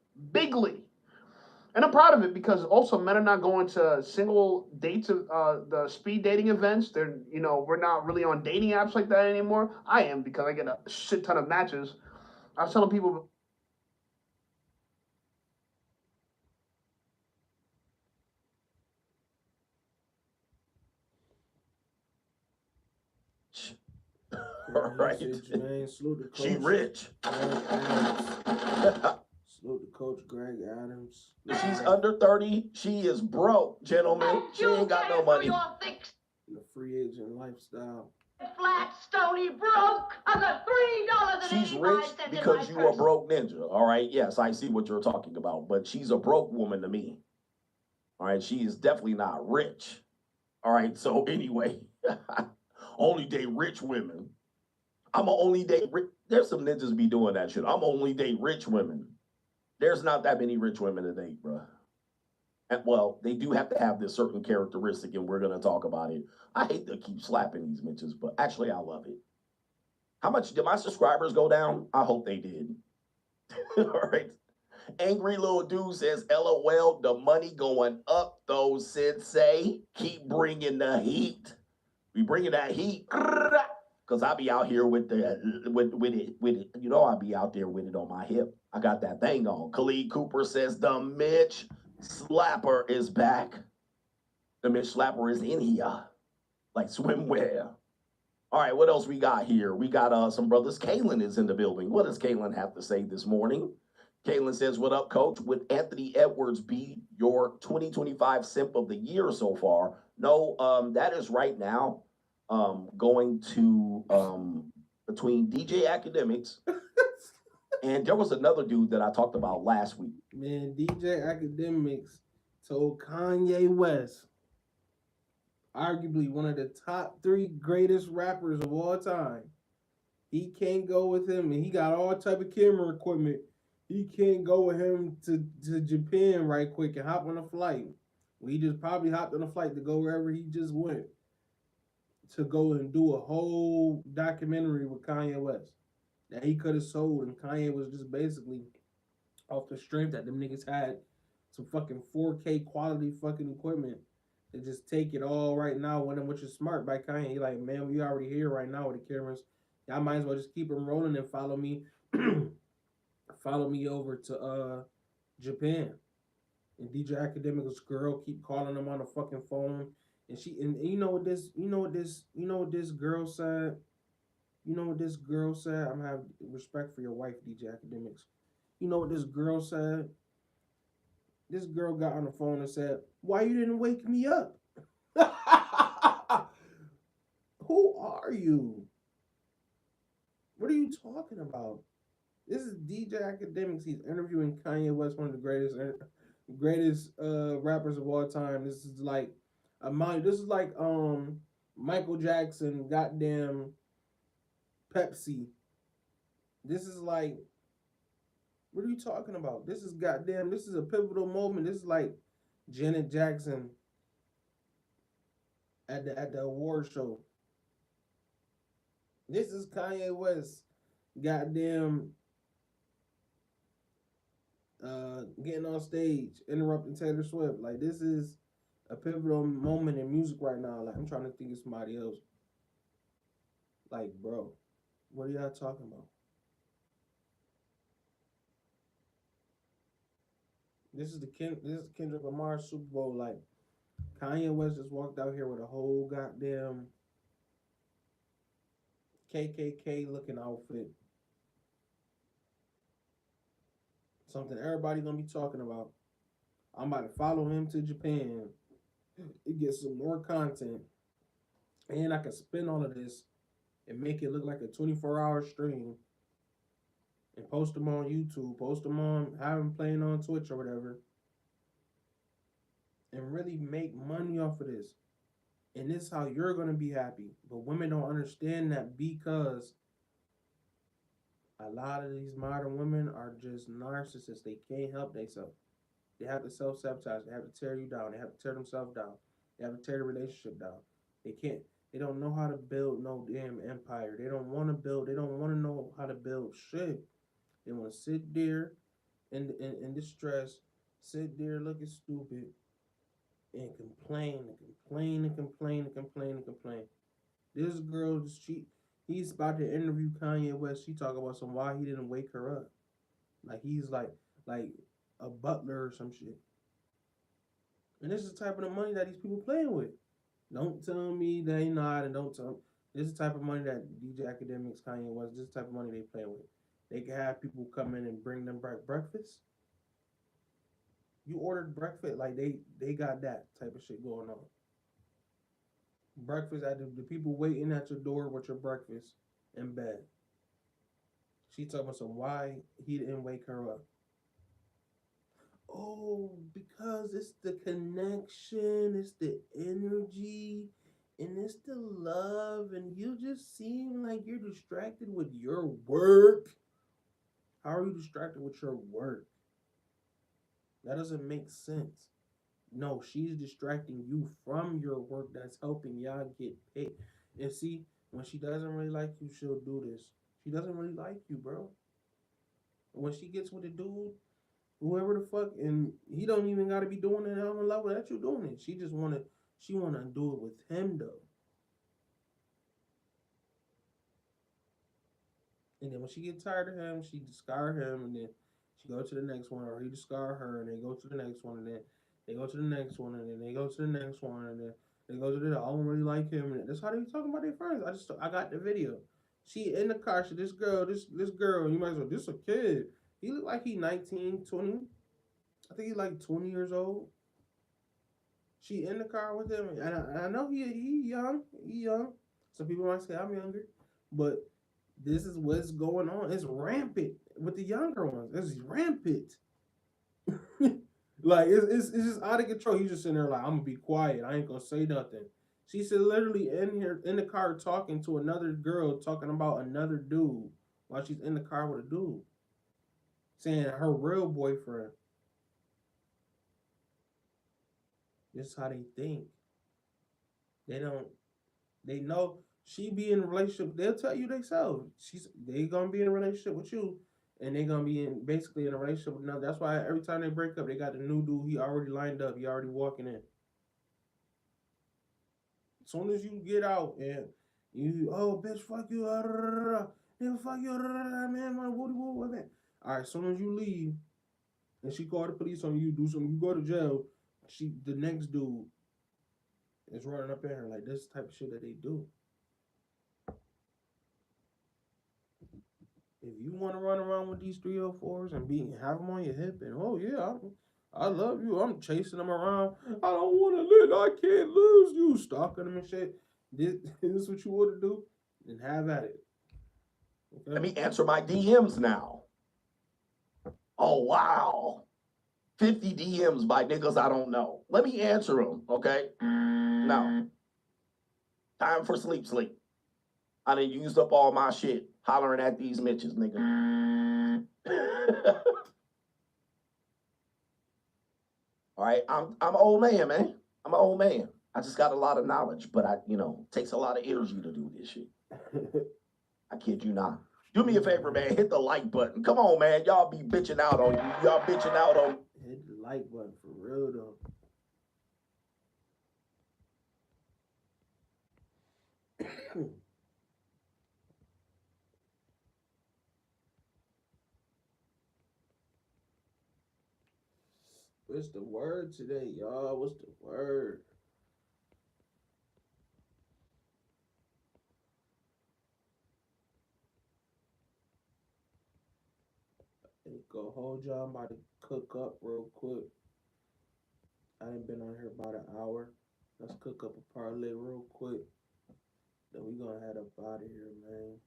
And I'm proud of it because also men are not going to single dates, the speed dating events. We're not really on dating apps like that anymore. I am, because I get a shit ton of matches. I was telling people. All right? Man, salute the coach. She rich. Greg Adams. Salute the coach, Greg Adams. She's under 30. She is broke, gentlemen. She ain't got no money. The free agent lifestyle. Flat, stony, broke. I got $3.85. She's rich because you are broke ninja. All right. Yes, I see what you're talking about, but she's a broke woman to me. All right. She is definitely not rich. All right. So anyway, only date rich women. I'm only date rich. There's some ninjas be doing that shit. I'm only date rich women. There's not that many rich women to date, bro. And well, they do have to have this certain characteristic, and we're gonna talk about it. I hate to keep slapping these bitches, but actually I love it. How much did my subscribers go down? I hope they did. All right. Angry little dude says, LOL, the money going up though, Sensei. Keep bringing the heat. We bringing that heat. Cause I be out here with it. You know, I be out there with it on my hip. I got that thing on. Khalid Cooper says the Mitch Slapper is back. The Mitch Slapper is in here. Like swimwear. All right, what else we got here? We got some brothers. Kaylin is in the building. What does Kaylin have to say this morning? Kaylin says, what up, coach? Would Anthony Edwards be your 2025 simp of the year so far? No, that is right now going to between DJ Academics and there was another dude that I talked about last week. Man, DJ Academics told Kanye West, arguably one of the top 3 greatest rappers of all time, he can't go with him, and he got all type of camera equipment. He can't go with him to Japan right quick and hop on a flight. Well, he just probably hopped on a flight to go wherever he just went to go and do a whole documentary with Kanye West that he could have sold, and Kanye was just basically off the strength that them niggas had some fucking 4K quality fucking equipment to just take it all right now, which is smart by Kanye. He like, man, we already here right now with the cameras. Y'all might as well just keep them rolling and follow me. Follow me over to Japan. And DJ Academic's girl keep calling him on the fucking phone. And you know what this girl said? You know what this girl said? I'm gonna have respect for your wife, DJ Academics. You know what this girl said? This girl got on the phone and said, why you didn't wake me up? Who are you? What are you talking about? This is DJ Academics. He's interviewing Kanye West, one of the greatest rappers of all time. This is like Michael Jackson, goddamn Pepsi. This is like, what are you talking about? This is a pivotal moment. This is like Janet Jackson at the award show. This is Kanye West, goddamn getting on stage, interrupting Taylor Swift. Like, this is a pivotal moment in music right now. Like, I'm trying to think of somebody else. Like, bro, what are y'all talking about? This is Kendrick Lamar Super Bowl. Like, Kanye West just walked out here with a whole goddamn KKK looking outfit. Something everybody gonna be talking about. I'm about to follow him to Japan and get some more content. And I can spin all of this and make it look like a 24-hour stream and post them on YouTube, post them on, have them playing on Twitch or whatever, and really make money off of this. And this is how you're going to be happy. But women don't understand that, because a lot of these modern women are just narcissists. They can't help themselves. They have to self-sabotage. They have to tear you down. They have to tear themselves down. They have to tear the relationship down. They don't know how to build no damn empire. They don't want to build. They don't want to know how to build shit. They want to sit there in distress, sit there looking stupid, and complain and complain and complain and complain and complain. This girl, he's about to interview Kanye West. She talk about why he didn't wake her up. Like he's like a butler or some shit. And this is the type of the money that these people playing with. Don't tell me they not, and don't tell. This is the type of money that DJ Academics, Kanye West, this is the type of money they play with. They can have people come in and bring them breakfast. You ordered breakfast, like they got that type of shit going on. Breakfast at the people waiting at your door with your breakfast in bed. She talking about some why he didn't wake her up. Oh, because it's the connection, it's the energy, and it's the love, and you just seem like you're distracted with your work. How are you distracted with your work? That doesn't make sense. No, she's distracting you from your work that's helping y'all get paid. And see, when she doesn't really like you, she'll do this. She doesn't really like you, bro. When she gets with a dude, whoever the fuck, and he don't even gotta be doing it on the level that you doing it. She wanna do it with him though. And then when she gets tired of him, she discard him, and then she go to the next one, or he discard her, and they go to the next one, and then they go to the next one, and then they go to the next one, and then they go to the. I don't really like him, and that's how they talking about their friends. I got the video. She in the car. This girl. You might as well. This a kid. He look like he 19, 20. I think he's like 20 years old. She in the car with him, and I know he young. He young. Some people might say I'm younger, but this is what's going on. It's rampant with the younger ones. It's rampant. Like it's just out of control. He's just sitting there like, I'm gonna be quiet. I ain't gonna say nothing. She's literally in here in the car talking to another girl, talking about another dude while she's in the car with a dude, saying her real boyfriend. This is how they think. They don't. They know she be in a relationship. They'll tell you themselves. They gonna be in a relationship with you, and they gonna be basically in a relationship with another. That's why every time they break up, they got a new dude. He already lined up. He already walking in. As soon as you get out and you, oh bitch, fuck you, nigga, fuck you, man, my woody woo, man. All right, as soon as you leave, and she call the police on you, do something, you go to jail. The next dude is running up at her like this type of shit that they do. If you want to run around with these 304s and have them on your hip, and oh yeah, I love you, I'm chasing them around. I don't want to I can't lose you, stalking them and shit. This is what you want to do, then have at it. Okay? Let me answer my DMs now. Oh wow, 50 DMs by niggas I don't know. Let me answer them, okay? Now, time for sleep. I done used up all my shit hollering at these Mitches, nigga. All right, I'm an old man, man. I'm an old man. I just got a lot of knowledge, but takes a lot of energy to do this shit. I kid you not. Do me a favor, man. Hit the like button. Come on, man. Y'all be bitching out on you. Y'all bitching out on. Hit the like button for real though. What's the word today, y'all? What's the word? Go hold y'all. I'm about to cook up real quick. I ain't been on here about an hour. Let's cook up a parlay real quick. Then we gonna head up out of here, man.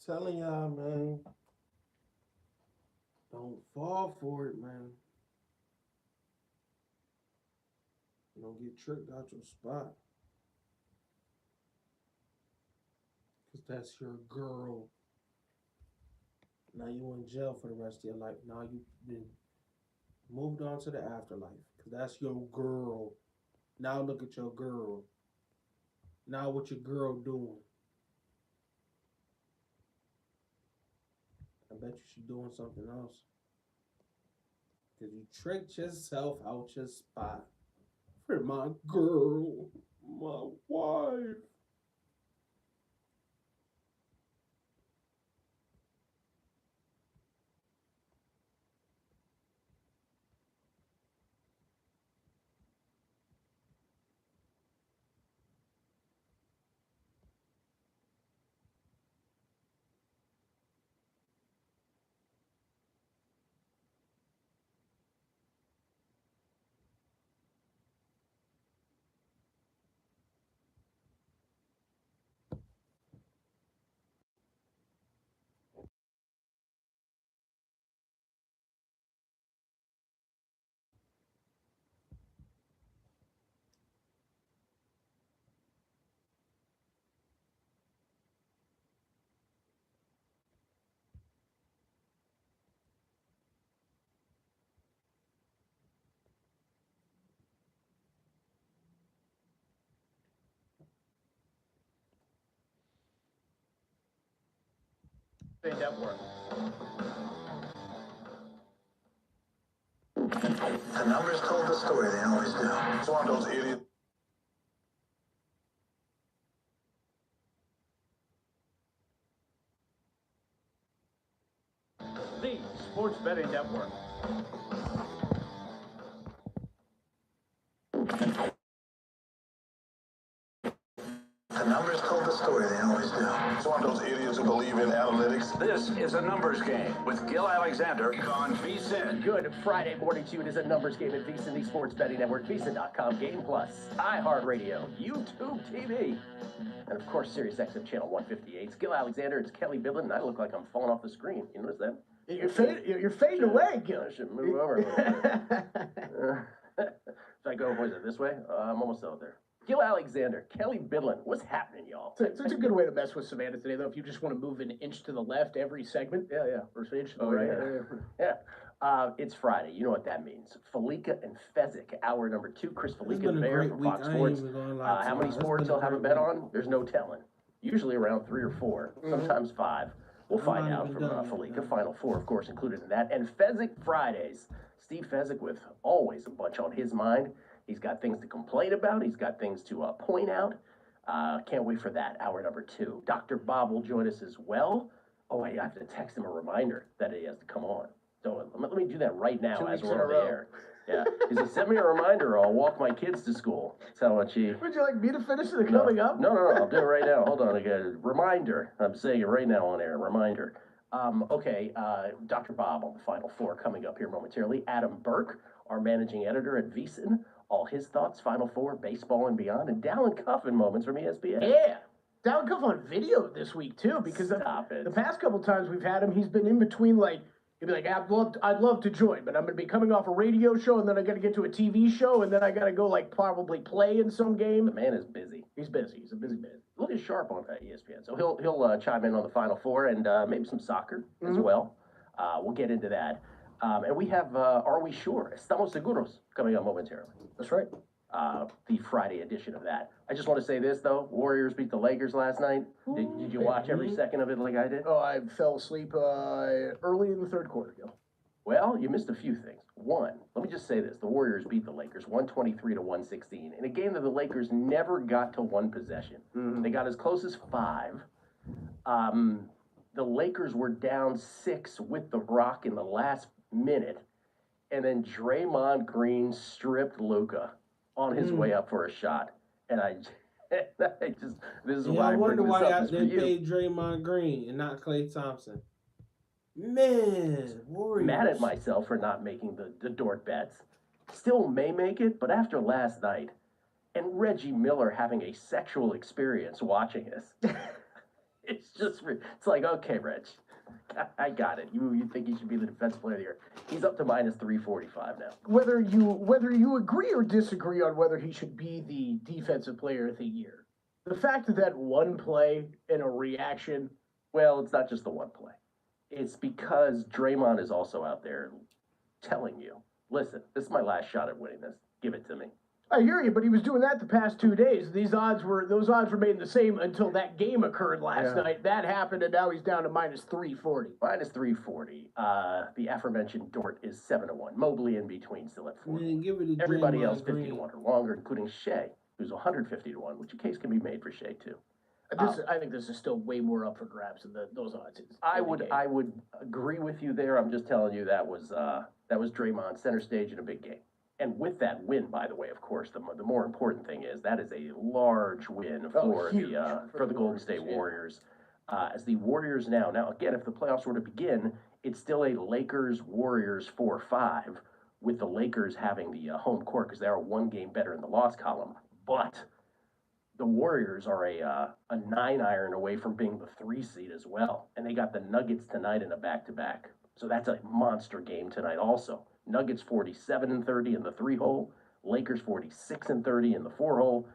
Telling y'all, man. Don't fall for it, man. You don't get tricked out your spot. Because that's your girl. Now you in jail for the rest of your life. Now you've been moved on to the afterlife. Because that's your girl. Now look at your girl. Not what your girl doing. I bet you she's doing something else. Because you tricked yourself out your spot for my girl, my wife. Network. The numbers told the story, they always do. It's one of those idiots. The Sports Betting Network. The numbers told the story, they always do. It's one of those idiots who believe in analytics. This is a numbers game with Gil Alexander on VSiN. Good Friday morning to you. It is a numbers game at VSiN, the Sports Betting Network, VSiN.com, Game Plus, iHeartRadio, YouTube TV, and of course, SiriusXM Channel 158. It's Gil Alexander, it's Kelly Bidlin, and I look like I'm falling off the screen. You notice that? You're fading away, Gil. I should move over a little bit. Should I go, was it this way? I'm almost out there. Gil Alexander, Kelly Bidlin, what's happening, y'all? It's a good way to mess with Savannah today, though, if you just want to move an inch to the left every segment. Yeah, yeah. Or an inch to the right. Yeah. It's Friday. You know what that means. Falika and Fezzik, hour number 2. Chris Falika and Bear from Fox Sports. How many sports he'll have a bet on? There's no telling. Usually around 3 or 4, sometimes 5. We'll find out from Falika. Final 4, of course, included in that. And Fezzik Fridays. Steve Fezzik with always a bunch on his mind. He's got things to complain about. He's got things to point out. Can't wait for that. Hour number 2. Dr. Bob will join us as well. Oh, wait, I have to text him a reminder that he has to come on. So let me do that right now as we're on the air. Yeah. He said, send me a reminder or I'll walk my kids to school. That's how much he... Would you like me to finish the coming up? No, I'll do it right now. Hold on. I got a reminder. I'm saying it right now on air. Reminder. Dr. Bob on the Final 4 coming up here momentarily. Adam Burke, our managing editor at VSiN. All his thoughts, Final 4, baseball and beyond, and Dallin Cuffin moments from ESPN. Yeah. Dallin Cuff on video this week, too, because the past couple times we've had him, he's been in between, he'd be like, I'd love to join, but I'm going to be coming off a radio show, and then I got to get to a TV show, and then I got to go, probably play in some game. The man is busy. He's busy. He's a busy man. Look at Sharp on ESPN. So he'll chime in on the Final 4 and maybe some soccer as well. We'll get into that. And we have Are We Sure? Estamos Seguros coming up momentarily. That's right. The Friday edition of that. I just want to say this, though. Warriors beat the Lakers last night. Did you watch every second of it like I did? Oh, I fell asleep early in the third quarter, Gil. Well, you missed a few things. One, let me just say this. The Warriors beat the Lakers 123-116 in a game that the Lakers never got to one possession. They got as close as 5. The Lakers were down 6 with the rock in the last minute. And then Draymond Green stripped Luka on his way up for a shot. And this is why I wonder why they paid paid Draymond Green and not Klay Thompson. Man, Warriors. Mad at myself for not making the Dort bets. Still may make it, but after last night, and Reggie Miller having a sexual experience watching us, it's like, okay, Reg, I got it. You think he should be the defensive player of the year. He's up to minus 345 now. Whether you agree or disagree on whether he should be the defensive player of the year, the fact that one play and a reaction. Well, it's not just the one play. It's because Draymond is also out there telling you, listen, this is my last shot at winning this. Give it to me. I hear you, but he was doing that the past 2 days. Those odds remained the same until that game occurred last night. That happened, and now he's down to minus 340. Minus 340. The aforementioned Dort is 7-1. Mobley in between, still at 4. Everybody else 50-1 or longer, including Shea, who's 150-1, which a case can be made for Shea too. I think this is still way more up for grabs than those odds. I would agree with you there. I'm just telling you that was Draymond center stage in a big game. And with that win, by the way, of course, the more important thing is that is a large win for the Golden State Warriors. As the Warriors now again, if the playoffs were to begin, it's still a Lakers-Warriors 4-5, with the Lakers having the home court because they are one game better in the loss column. But the Warriors are a 9-iron away from being the 3 seed as well, and they got the Nuggets tonight in a back-to-back. So that's a monster game tonight also. Nuggets 47-30 in the 3-hole, Lakers 46-30 in the 4-hole,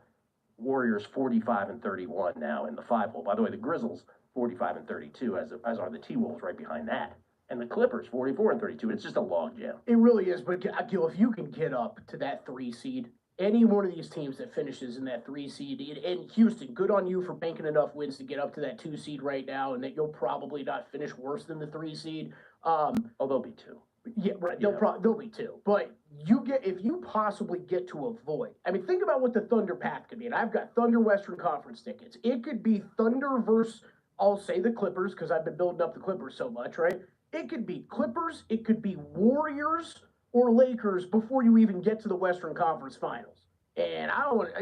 Warriors 45-31 now in the 5-hole. By the way, the Grizzlies 45-32, as are the T-Wolves right behind that, and the Clippers 44-32. It's just a log jam. It really is, but Gil, if you can get up to that 3 seed, any one of these teams that finishes in that 3 seed, and Houston, good on you for banking enough wins to get up to that 2 seed right now, and that you'll probably not finish worse than the 3 seed. There'll be 2. Yeah, right. There'll be 2, but if you possibly get to avoid. I mean, think about what the Thunder path could be, and I've got Thunder Western Conference tickets. It could be Thunder versus, I'll say the Clippers, because I've been building up the Clippers so much, right? It could be Clippers, it could be Warriors or Lakers before you even get to the Western Conference Finals, and I don't want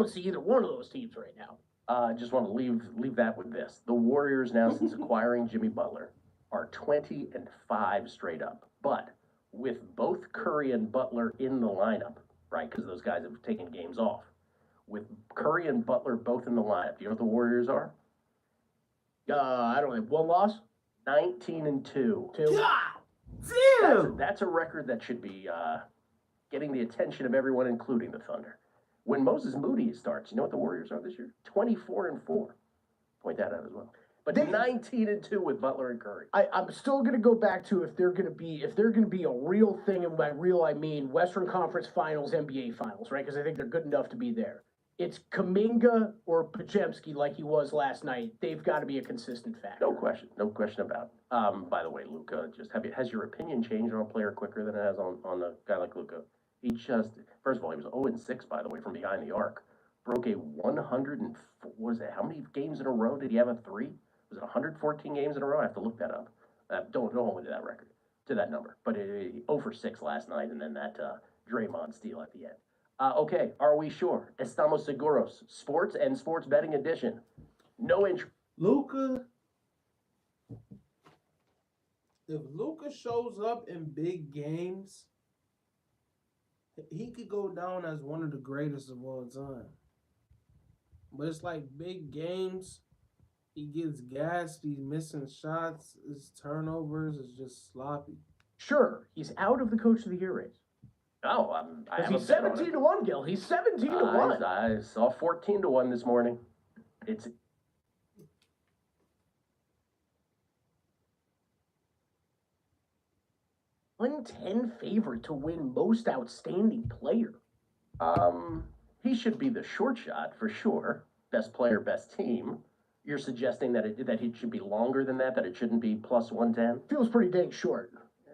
to see either one of those teams right now. I just want to leave that with this: the Warriors now, since acquiring Jimmy Butler, are 20-5 straight up. But with both Curry and Butler in the lineup, right, because those guys have taken games off, with Curry and Butler both in the lineup, do you know what the Warriors are? I don't know, 1 loss? 19-2. That's a record that should be getting the attention of everyone, including the Thunder. When Moses Moody starts, you know what the Warriors are this year? 24-4. Point that out as well. But 19-2 with Butler and Curry. I'm still going to go back to if they're going to be a real thing, and by real I mean Western Conference Finals, NBA Finals, right? Because I think they're good enough to be there. It's Kuminga or Podziemski like he was last night. They've got to be a consistent factor. No question about it. By the way, Luka, has your opinion changed on a player quicker than it has on a guy like Luka? He just, first of all, he was 0-6, by the way, from behind the arc. Broke a 100 how many games in a row did he have a 3? Was it 114 games in a row? I have to look that up. Don't hold me to that record, to that number. But 0-6 last night, and then that Draymond steal at the end. Okay, are we sure? Estamos seguros. Sports and sports betting edition. No interest. Luka. If Luka shows up in big games, he could go down as one of the greatest of all time. But it's like big games. He gets gassed, he's missing shots, his turnovers is just sloppy. Sure, he's out of the Coach of the Year race. Oh, he's 17-1, Gil. He's 17-1. I saw 14-1 this morning. It's 110 favorite to win Most Outstanding Player. He should be the short shot for sure. Best player, best team. You're suggesting that it should be longer than that it shouldn't be plus 110? Feels pretty dang short.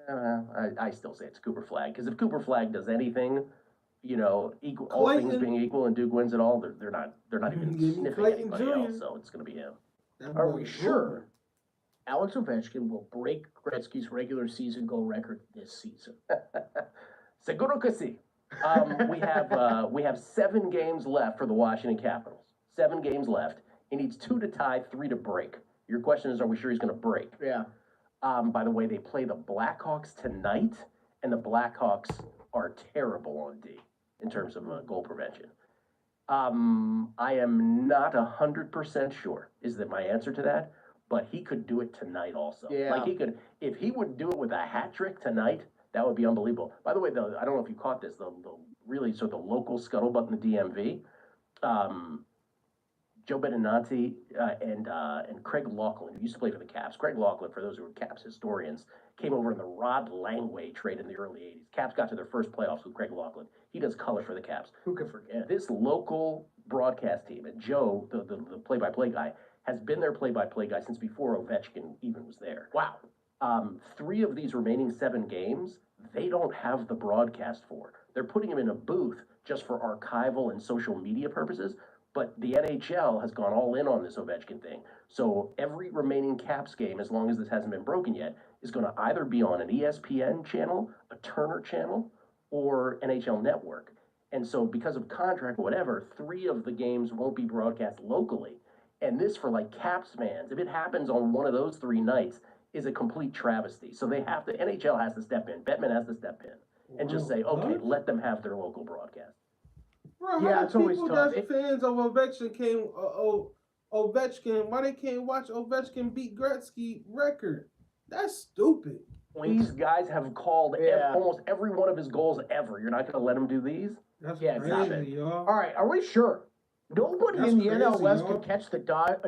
I still say it's Cooper Flag, because if Cooper Flag does anything, equal, all things being equal, and Duke wins it all, they're not even sniffing anybody else, so it's going to be him. Are we sure Alex Ovechkin will break Gretzky's regular season goal record this season? Seguro que sí. We have 7 games left for the Washington Capitals. 7 games left. He needs 2 to tie, 3 to break. Your question is, are we sure he's going to break? Yeah. By the way, they play the Blackhawks tonight, and the Blackhawks are terrible on D in terms of goal prevention. I am not 100% sure is that my answer to that, but he could do it tonight also. Yeah. Like if he would do it with a hat trick tonight, that would be unbelievable. By the way, though, I don't know if you caught this, the local scuttlebutt in the DMV. Joe Beninanti and Craig Laughlin, who used to play for the Caps. Craig Laughlin, for those who are Caps historians, came over in the Rod Langway trade in the early 80s. Caps got to their first playoffs with Craig Laughlin. He does color for the Caps. Who could forget? This local broadcast team, and Joe, the play-by-play guy, has been their play-by-play guy since before Ovechkin even was there. Wow. 3 of these remaining 7 games, they don't have the broadcast for. They're putting him in a booth just for archival and social media purposes, but the NHL has gone all in on this Ovechkin thing. So every remaining Caps game, as long as this hasn't been broken yet, is going to either be on an ESPN channel, a Turner channel, or NHL Network. And so because of contract or whatever, 3 of the games won't be broadcast locally. And this, for like Caps fans, if it happens on one of those 3 nights, is a complete travesty. So they have to, NHL has to step in, Bettman has to step in, and just say, okay, let them have their local broadcast. Bro, Yeah, how it's do always people tough. that's fans of Ovechkin Ovechkin, why they can't watch Ovechkin beat Gretzky record? That's stupid. These guys have called almost every one of his goals ever. You're not going to let him do these? That's crazy, y'all. All right, are we sure? Nobody That's in the NL crazy, West y'all. can catch the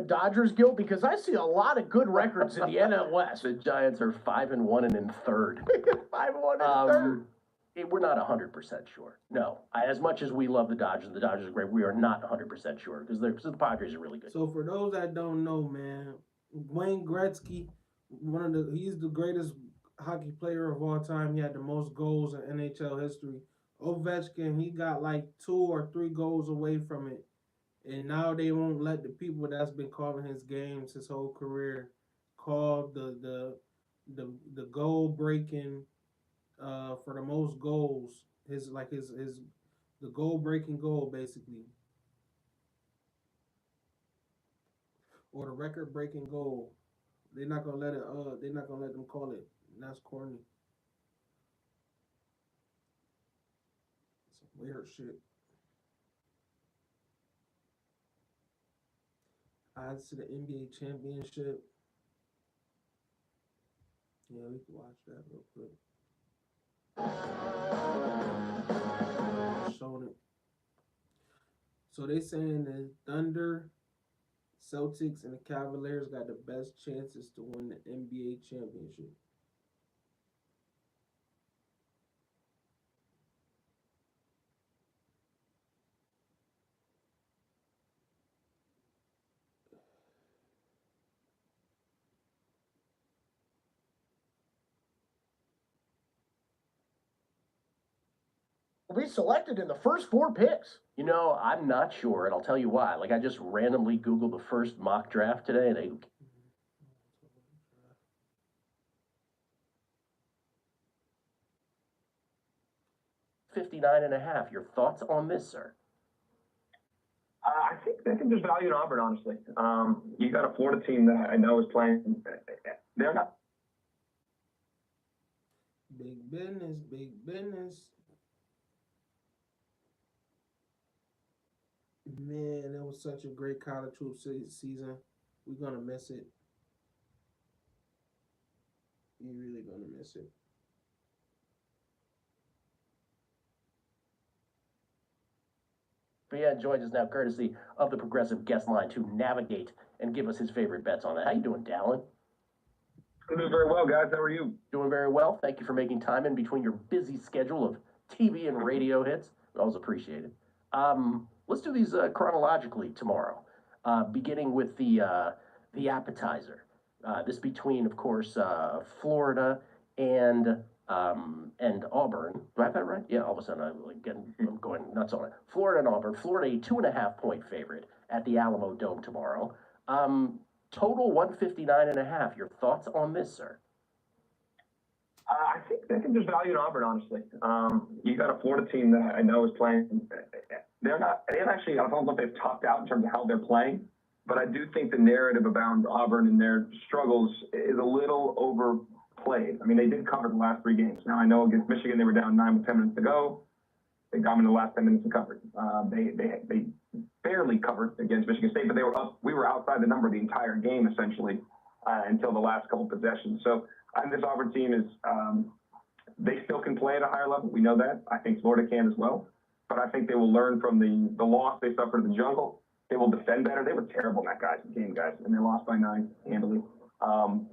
Dodgers, Gil, because I see a lot of good records in the NL West. The Giants are 5-1 and in third. 5-1 in third. We're not 100% sure. No, as much as we love the Dodgers are great. We are not 100% sure because the Padres are really good. So for those that don't know, man, Wayne Gretzky, he's the greatest hockey player of all time. He had the most goals in NHL history. Ovechkin, he got like 2 or 3 goals away from it. And now they won't let the people that's been calling his games his whole career call the goal breaking for the most goals. The goal breaking goal basically. Or the record breaking goal. They're not gonna let them call it. And that's corny. Some weird shit. Odds to the NBA championship. Yeah, we can watch that real quick. Showing it. So they saying the Thunder, Celtics, and the Cavaliers got the best chances to win the NBA championship. We selected in the first 4 picks. You know, I'm not sure, and I'll tell you why. Like, I just randomly Googled the first mock draft today, and they 59.5. Your thoughts on this, sir? I think there's value in Auburn, honestly. You got a Florida team that I know is playing. They're not. Big business, big business. Man, that was such a great college hoop season. We're gonna miss it. You're really gonna miss it. But joins us now courtesy of the Progressive Guest Line to navigate and give us his favorite bets on that. How you doing, Dallin? I'm doing very well, guys. How are you? Doing very well. Thank you for making time in between your busy schedule of TV and radio hits. We always appreciate it. Let's do these chronologically tomorrow, beginning with the appetizer. This between, of course, Florida and Auburn. Do I have that right? Yeah, all of a sudden I'm going nuts on it. Florida and Auburn. Florida, a 2.5-point favorite at the Alamo Dome tomorrow. Total 159.5. Your thoughts on this, sir? I think there's value in Auburn, honestly. You got a Florida team that I know is playing. They have actually, I don't know if they've topped out in terms of how they're playing, but I do think the narrative about Auburn and their struggles is a little overplayed. I mean, they did cover the last 3 games. Now, I know against Michigan, they were down 9 with 10 minutes to go. They got them in the last 10 minutes and covered. They barely covered against Michigan State, but they were up. We were outside the number the entire game, essentially, until the last couple possessions. So I think this Auburn team is, they still can play at a higher level. We know that. I think Florida can as well. But I think they will learn from the loss they suffered in the Jungle. They will defend better. They were terrible in that game, guys, and they lost by 9 handily.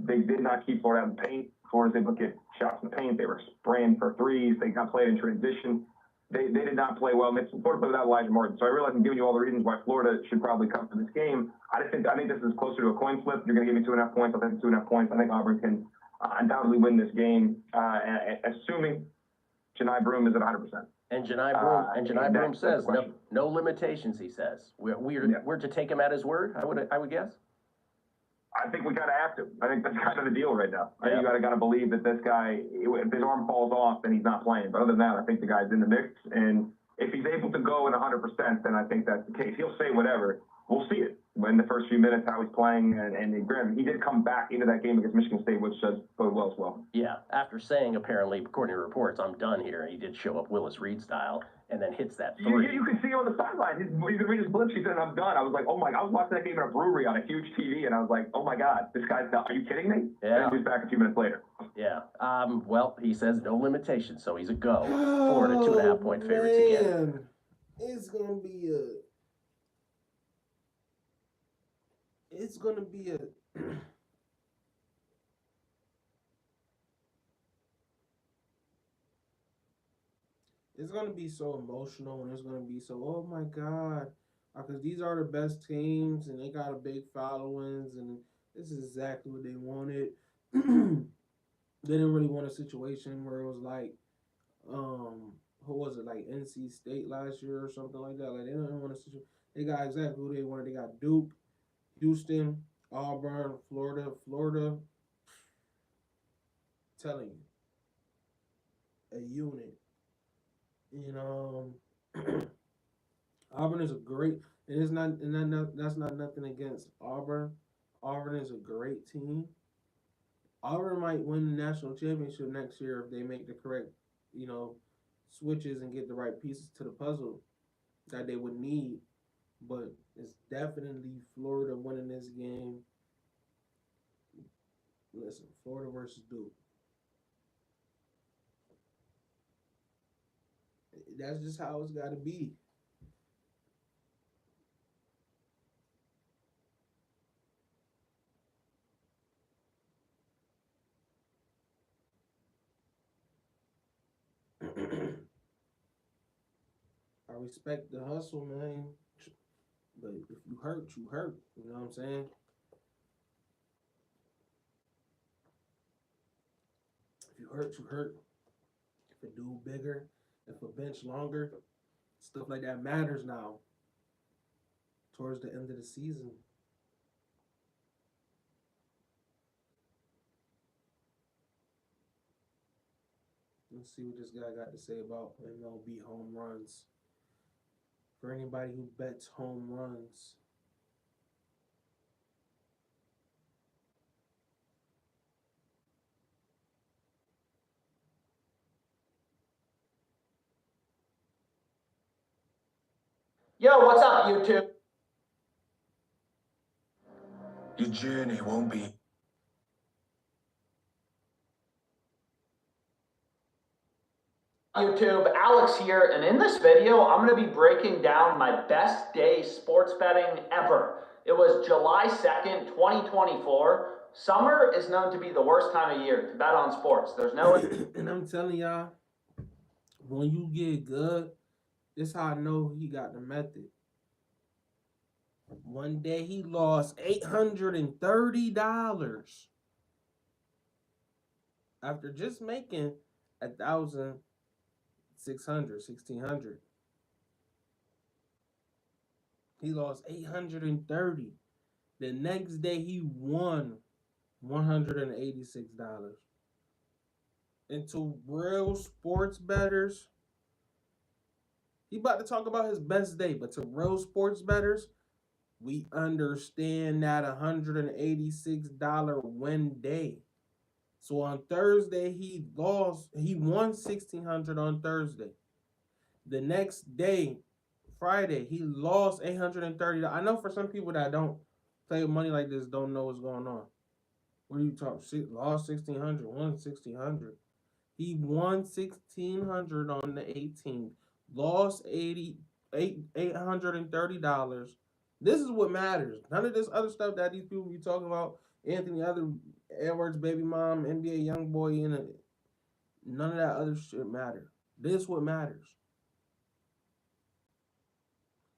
They did not keep Florida out in the paint. Florida was able to get shots in the paint. They were spraying for threes. They got played in transition. They did not play well. Florida played without Elijah Martin. So I realize I'm giving you all the reasons why Florida should probably come to this game. I think this is closer to a coin flip. You're going to give me 2.5 points. I'll take 2.5 points. I think Auburn can undoubtedly win this game, assuming Janai Broome is at 100%. And Janai Broome says no limitations. He says we're to take him at his word. I would guess. I think we gotta have to. I think that's kind of the deal right now. I think you gotta believe that this guy, if his arm falls off, then he's not playing. But other than that, I think the guy's in the mix. And if he's able to go in 100%, then I think that's the case. He'll say whatever. We'll see it in the first few minutes how he's playing. And granted, he did come back into that game against Michigan State, which does bode well as well. Yeah, after saying apparently, according to reports, I'm done here. He did show up Willis Reed style. And then hits that three. You can see him on the sideline. You can read his blips. He said, "I'm done." I was like, "Oh my!" I was watching that game in a brewery on a huge TV, and I was like, "Oh my God, this guy's done. Are you kidding me?" Yeah. And he was back a few minutes later. Yeah. Well, he says no limitations, so he's a go. Florida 2.5 point favorites again. It's gonna be a. It's going to be so emotional, and it's going to be so, oh my God, because these are the best teams, and they got a big followings, and this is exactly what they wanted. They didn't really want a situation where it was like, who was it, like NC State last year or something like that. Like, they didn't want a situation. They got exactly who they wanted. They got Duke, Houston, Auburn, Florida. Telling you, a unit. Auburn is a great, and it's not, that's not nothing against Auburn. Auburn is a great team. Auburn might win the national championship next year if they make the correct, switches and get the right pieces to the puzzle that they would need. But it's definitely Florida winning this game. Listen, Florida versus Duke. That's just how it's got to be. I respect the hustle, man. But if you hurt, you hurt. You know what I'm saying? If you hurt, you hurt. If a dude bigger, if a bench longer, stuff like that matters now. Towards the end of the season. Let's see what this guy got to say about MLB home runs. For anybody who bets home runs. Yo, what's up, YouTube? Your journey won't be. YouTube, Alex here, and in this video, I'm going to be breaking down my best day sports betting ever. It was July 2nd, 2024. Summer is known to be the worst time of year to bet on sports. There's no... And I'm telling y'all, when you get good, this how I know he got the method. One day he lost $830 after just making $1,600. He lost $830. The next day he won $186. And to real sports bettors, he about to talk about his best day, but to real sports bettors, we understand that $186 win day. So on Thursday, he won $1,600 on Thursday. The next day, Friday, he lost $830. I know for some people that don't play with money like this, don't know what's going on. What are you talking? Lost $1,600, won $1,600. He won $1,600 on the 18th, lost $830, This is what matters. None of this other stuff that these people be talking about. Anthony Edwards, baby mom, NBA young boy, none of that other shit matter. This is what matters.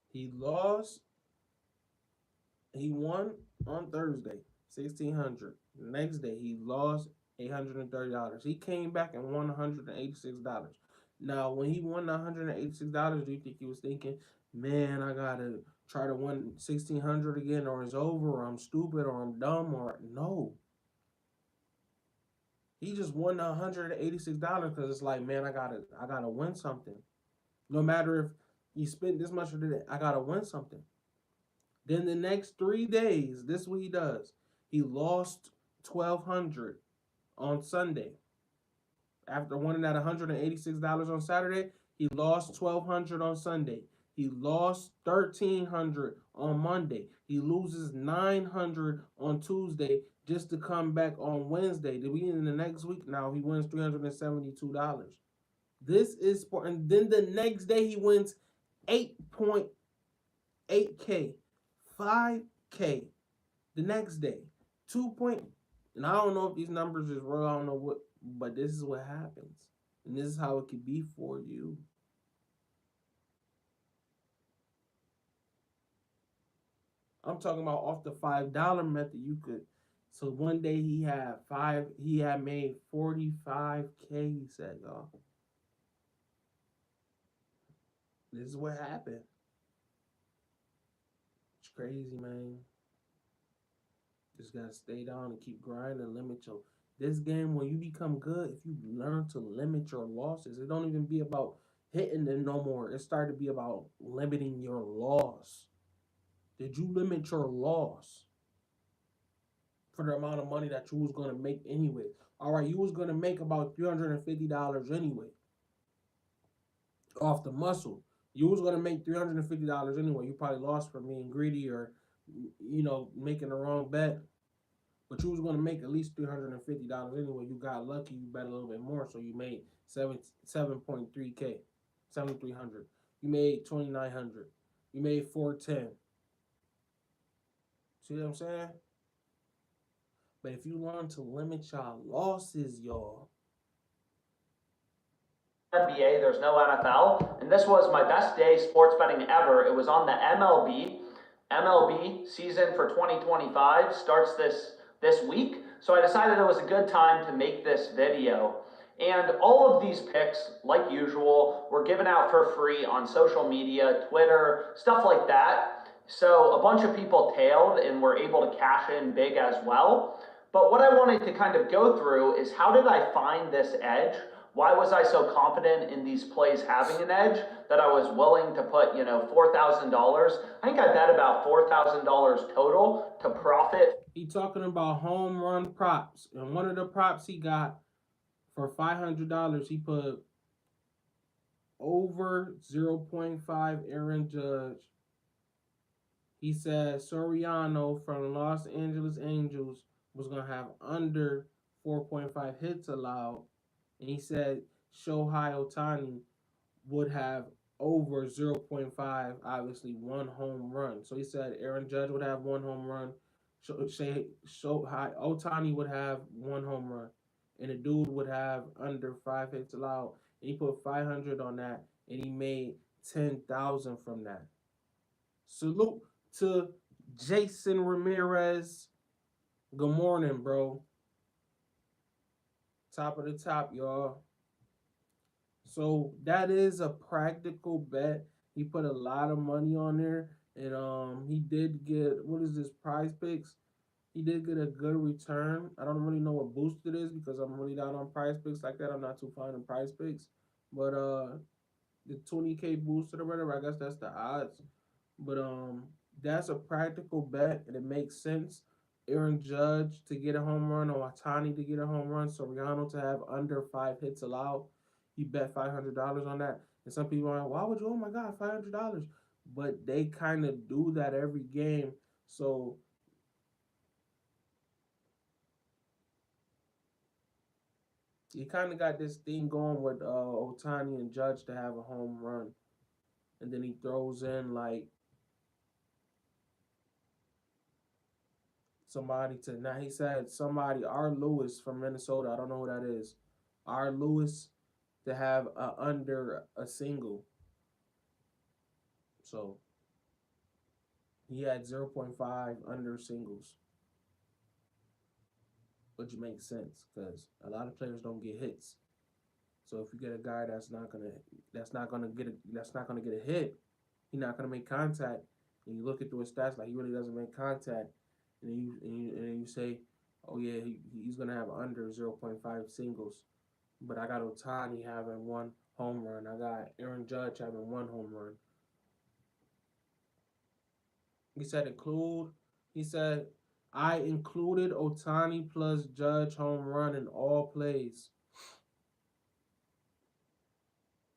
He lost. He won on Thursday, $1,600. The next day, he lost $830. He came back and won $186. Now, when he won $186, do you think he was thinking, man, I gotta try to win $1,600 again, or it's over, or I'm stupid, or I'm dumb, or no? He just won $186 because it's like, man, I gotta win something. No matter if you spent this much today, I gotta win something. Then the next 3 days, this is what he does. He lost $1,200 on Sunday. After winning that $186 on Saturday, he lost $1,200 on Sunday. He lost $1,300 on Monday. He loses $900 on Tuesday just to come back on Wednesday. The beginning of the next week now, he wins $372. This is sport. And then the next day, he wins 8.8K. 5K the next day. 2 and I don't know if these numbers is real, I don't know what, but this is what happens. And this is how it could be for you. I'm talking about off the $5 method you could. So one day he had made 45K, he said, y'all. This is what happened. It's crazy, man. Just gotta stay down and keep grinding, limit your. This game, when you become good, if you learn to limit your losses, it don't even be about hitting them no more. It started to be about limiting your loss. Did you limit your loss for the amount of money that you was gonna make anyway? All right, you was gonna make about $350 anyway off the muscle. You was gonna make $350 anyway. You probably lost for being greedy or, making the wrong bet. But you was gonna make at least $350 anyway. You got lucky. You bet a little bit more, so you made 7.3K, 7,300. You made 2,900. You made 410. See what I'm saying? But if you learn to limit your losses, y'all. NBA, there's no NFL, and this was my best day sports betting ever. It was on the MLB. MLB season for 2025 starts this week, so I decided it was a good time to make this video. And all of these picks, like usual, were given out for free on social media, Twitter, stuff like that. So a bunch of people tailed and were able to cash in big as well. But what I wanted to kind of go through is, how did I find this edge? Why was I so confident in these plays having an edge that I was willing to put, $4,000? I think I bet about $4,000 total to profit. He talking about home run props. And one of the props he got for $500, he put over 0.5 Aaron Judge. He said Soriano from Los Angeles Angels was going to have under 4.5 hits allowed. And he said Shohei Ohtani would have over 0.5, obviously, one home run. So he said Aaron Judge would have one home run. Shohei Ohtani would have one home run. And the dude would have under 5 hits allowed. And he put 500 on that. And he made 10,000 from that. Salute to Jason Ramirez. Good morning, bro. Top of the top, y'all. So that is a practical bet. He put a lot of money on there. And he did get, what is this, Prize Picks? He did get a good return. I don't really know what boost it is because I'm really not on Prize Picks like that. I'm not too fond of Prize Picks. But the 20K boosted or whatever, I guess that's the odds. But that's a practical bet, and it makes sense. Aaron Judge to get a home run, or Ohtani to get a home run, Soriano to have under 5 hits allowed. He bet $500 on that. And some people are like, why would you? Oh my God, $500. But they kind of do that every game. So you kind of got this thing going with Ohtani and Judge to have a home run. And then he throws in like somebody to now. He said somebody R. Lewis from Minnesota. I don't know who that is. R. Lewis to have under a single. So he had 0.5 under singles, which makes sense because a lot of players don't get hits. So if you get a guy that's not gonna get a hit, he's not gonna make contact. And you look at his stats like he really doesn't make contact, and you say, oh yeah, he's gonna have under 0.5 singles. But I got Ohtani having 1 home run. I got Aaron Judge having 1 home run. He said I included Ohtani plus Judge home run in all plays.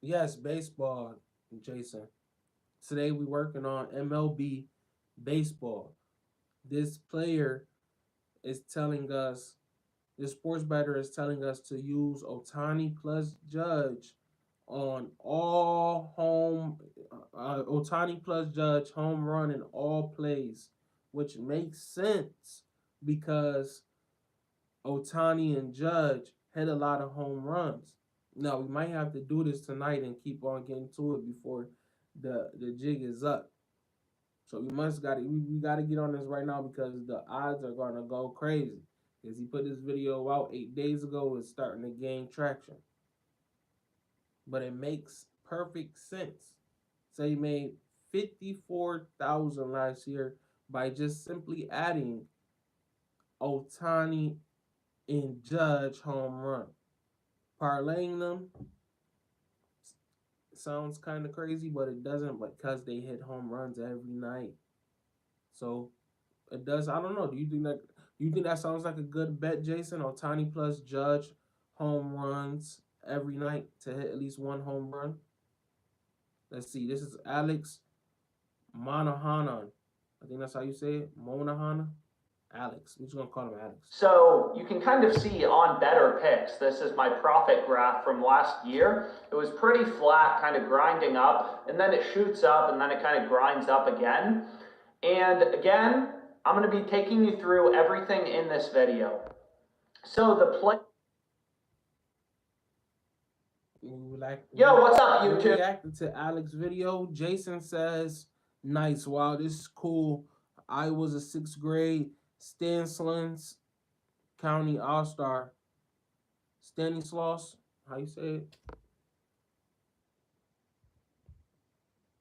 Yes, baseball, Jason. Today we working on MLB baseball. This player is telling us, this sports bettor is telling us to use Ohtani plus Judge on all Ohtani plus Judge home run in all plays, which makes sense because Ohtani and Judge hit a lot of home runs. Now we might have to do this tonight and keep on getting to it before the jig is up. So we gotta get on this right now because the odds are gonna go crazy. Because he put this video out 8 days ago, it's starting to gain traction. But it makes perfect sense. So he made $54,000 last year by just simply adding Ohtani and Judge home run. Parlaying them sounds kind of crazy, but it doesn't because they hit home runs every night. So it does. I don't know. Do you think that sounds like a good bet, Jason? Ohtani plus Judge home runs every night to hit at least 1 home run. Let's see. This is Alex Monahanan. I think that's how you say it. Monahanan. Alex. We're just gonna call him Alex. So you can kind of see on better picks, this is my profit graph from last year. It was pretty flat, kind of grinding up, and then it shoots up, and then it kind of grinds up again. And again, I'm going to be taking you through everything in this video. So the play. Yo, what's up, YouTube? Reacting to Alex's video, Jason says, "Nice, wow, this is cool. I was a 6th grade Stanislaus County All-Star. Stanislaus, how you say it?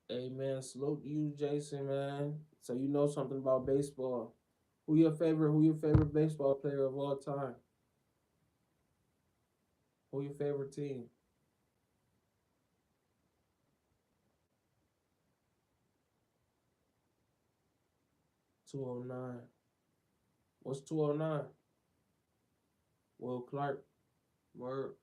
Hey man, salute to you, Jason, man. So you know something about baseball. Who your favorite baseball player of all time? Who your favorite team?" .209. What's 209? Will Clark. Word.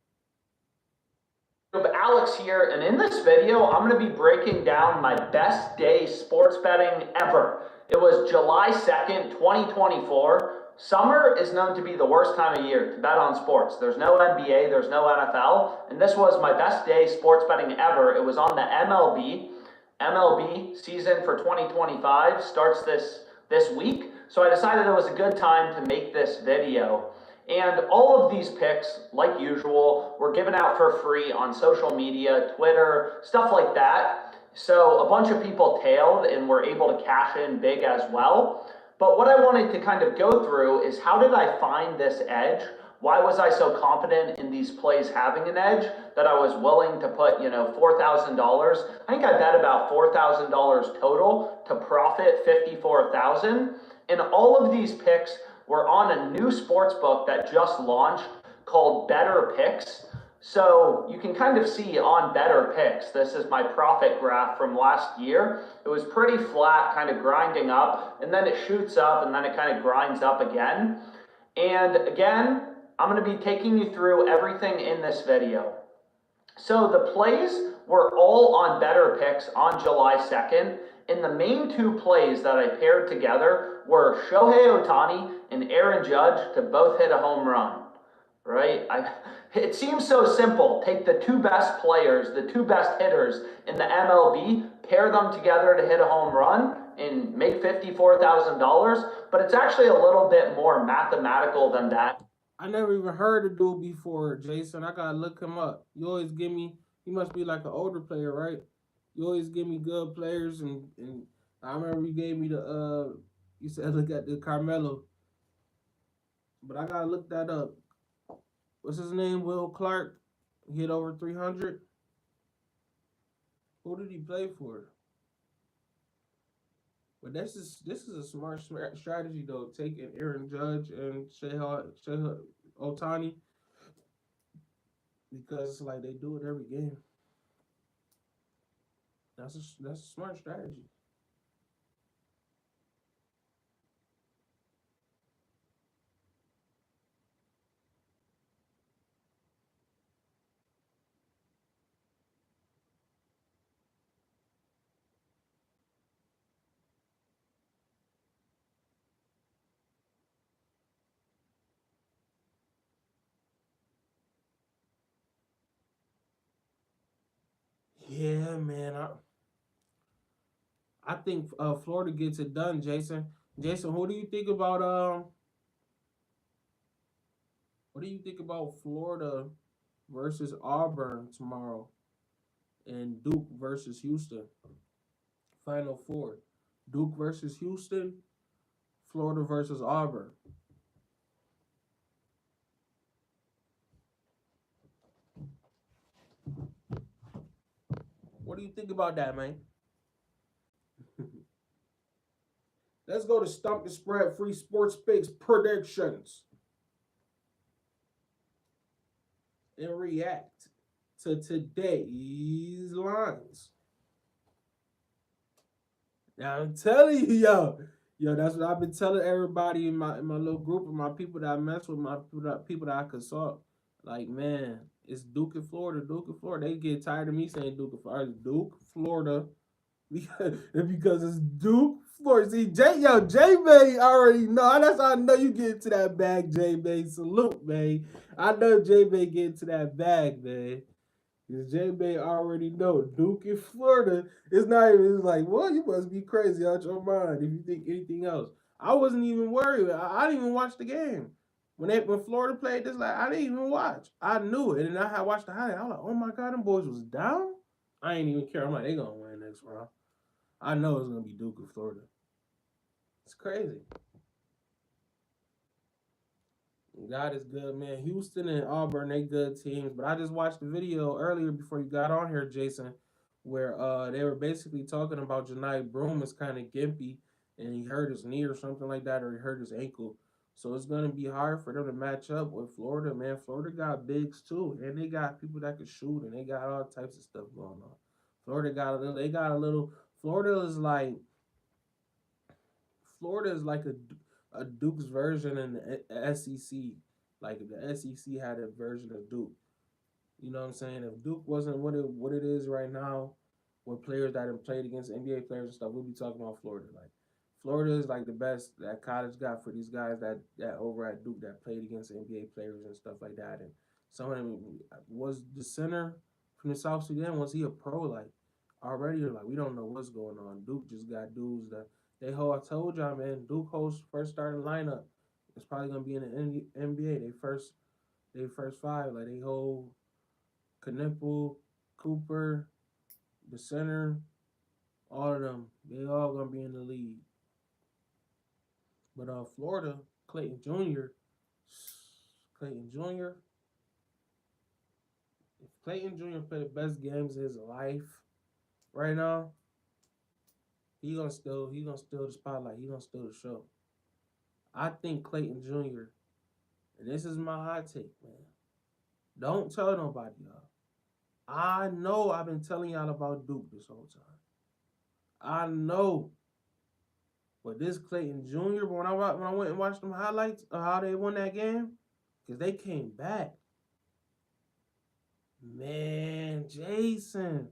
Alex here, and in this video, I'm going to be breaking down my best day sports betting ever. It was July 2nd, 2024. Summer is known to be the worst time of year to bet on sports. There's no NBA, there's no NFL, and this was my best day sports betting ever. It was on the MLB. MLB season for 2025 starts this week, so I decided it was a good time to make this video. And all of these picks, like usual, were given out for free on social media, Twitter, stuff like that. So a bunch of people tailed and were able to cash in big as well. But what I wanted to kind of go through is how did I find this edge? Why was I so confident in these plays having an edge that I was willing to put, $4,000? I think I bet about $4,000 total to profit $54,000. And all of these picks were on a new sports book that just launched called Better Picks. So you can kind of see on Better Picks, this is my profit graph from last year. It was pretty flat, kind of grinding up, and then it shoots up, and then it kind of grinds up again. And again, I'm going to be taking you through everything in this video. So the plays were all on Better Picks on July 2nd. And the main 2 plays that I paired together were Shohei Ohtani and Aaron Judge to both hit a home run, right? It seems so simple. Take the 2 best players, the 2 best hitters in the MLB, pair them together to hit a home run and make $54,000. but it's actually a little bit more mathematical than that. I never even heard of dude before, Jason. I gotta look him up. You always give me. He must be like an older player, right? You always give me good players, and I remember you gave me the. You said look at the Carmelo, but I gotta look that up. What's his name? Will Clark. He hit over 300. Who did he play for? But this is a smart strategy though. Taking Aaron Judge and Shohei Ohtani, because it's like they do it every game. That's a smart strategy. Yeah, man. I think Florida gets it done, Jason. Jason, who do you think about what do you think about Florida versus Auburn tomorrow and Duke versus Houston? Final four. Duke versus Houston, Florida versus Auburn. What do you think about that, man? Let's go to Stump the Spread Free Sports Picks predictions and react to today's lines. Now I'm telling you, yo, that's what I've been telling everybody in my little group of my people that I mess with, my people that I consult. Like, man, it's Duke and Florida, Duke and Florida. They get tired of me saying Duke and Florida. It's Duke, Florida, because it's Duke, Florida. See, J-Bay already know. That's how I know you get into that bag, J-Bay. Salute, man. I know J-Bay get into that bag, man. Because J-Bay already know Duke in Florida. It's not even, it's like, well, you must be crazy out your mind if you think anything else. I wasn't even worried. I didn't even watch the game. When Florida played this, like, I didn't even watch. I knew it. And then I watched the highlight. I was like, oh my God, them boys was down? I ain't even care. I'm like, they gonna win next round. I know it's gonna be Duke in Florida. It's crazy. God is good, man. Houston and Auburn, they good teams. But I just watched the video earlier before you got on here, Jason, where they were basically talking about Janai Broom is kind of gimpy and he hurt his knee or something like that, or he hurt his ankle. So it's gonna be hard for them to match up with Florida, man. Florida got bigs too, and they got people that can shoot, and they got all types of stuff going on. Florida got a little. They got a little. Florida is like a Duke's version in the SEC. Like if the SEC had a version of Duke. You know what I'm saying? If Duke wasn't what it is right now, with players that have played against NBA players and stuff, we'll be talking about Florida. Like Florida is like the best that college got for these guys that over at Duke that played against NBA players and stuff like that. And some of them was the center from the South Sudan. Was he a pro? Like already, like we don't know what's going on. Duke just got dudes that I told y'all, man. Duke hosts first starting lineup. It's probably gonna be in the NBA. They first five, like they hold Knippel, Cooper, the center, all of them. They all gonna be in the league. But Florida, Clayton Jr. If Clayton Jr. play the best games of his life right now, he gonna steal the spotlight. He gonna steal the show. I think Clayton Jr. And this is my hot take, man. Don't tell nobody, y'all. I know I've been telling y'all about Duke this whole time. I know. But this Clayton Jr., when I went and watched them highlights of how they won that game, because they came back. Man, Jason,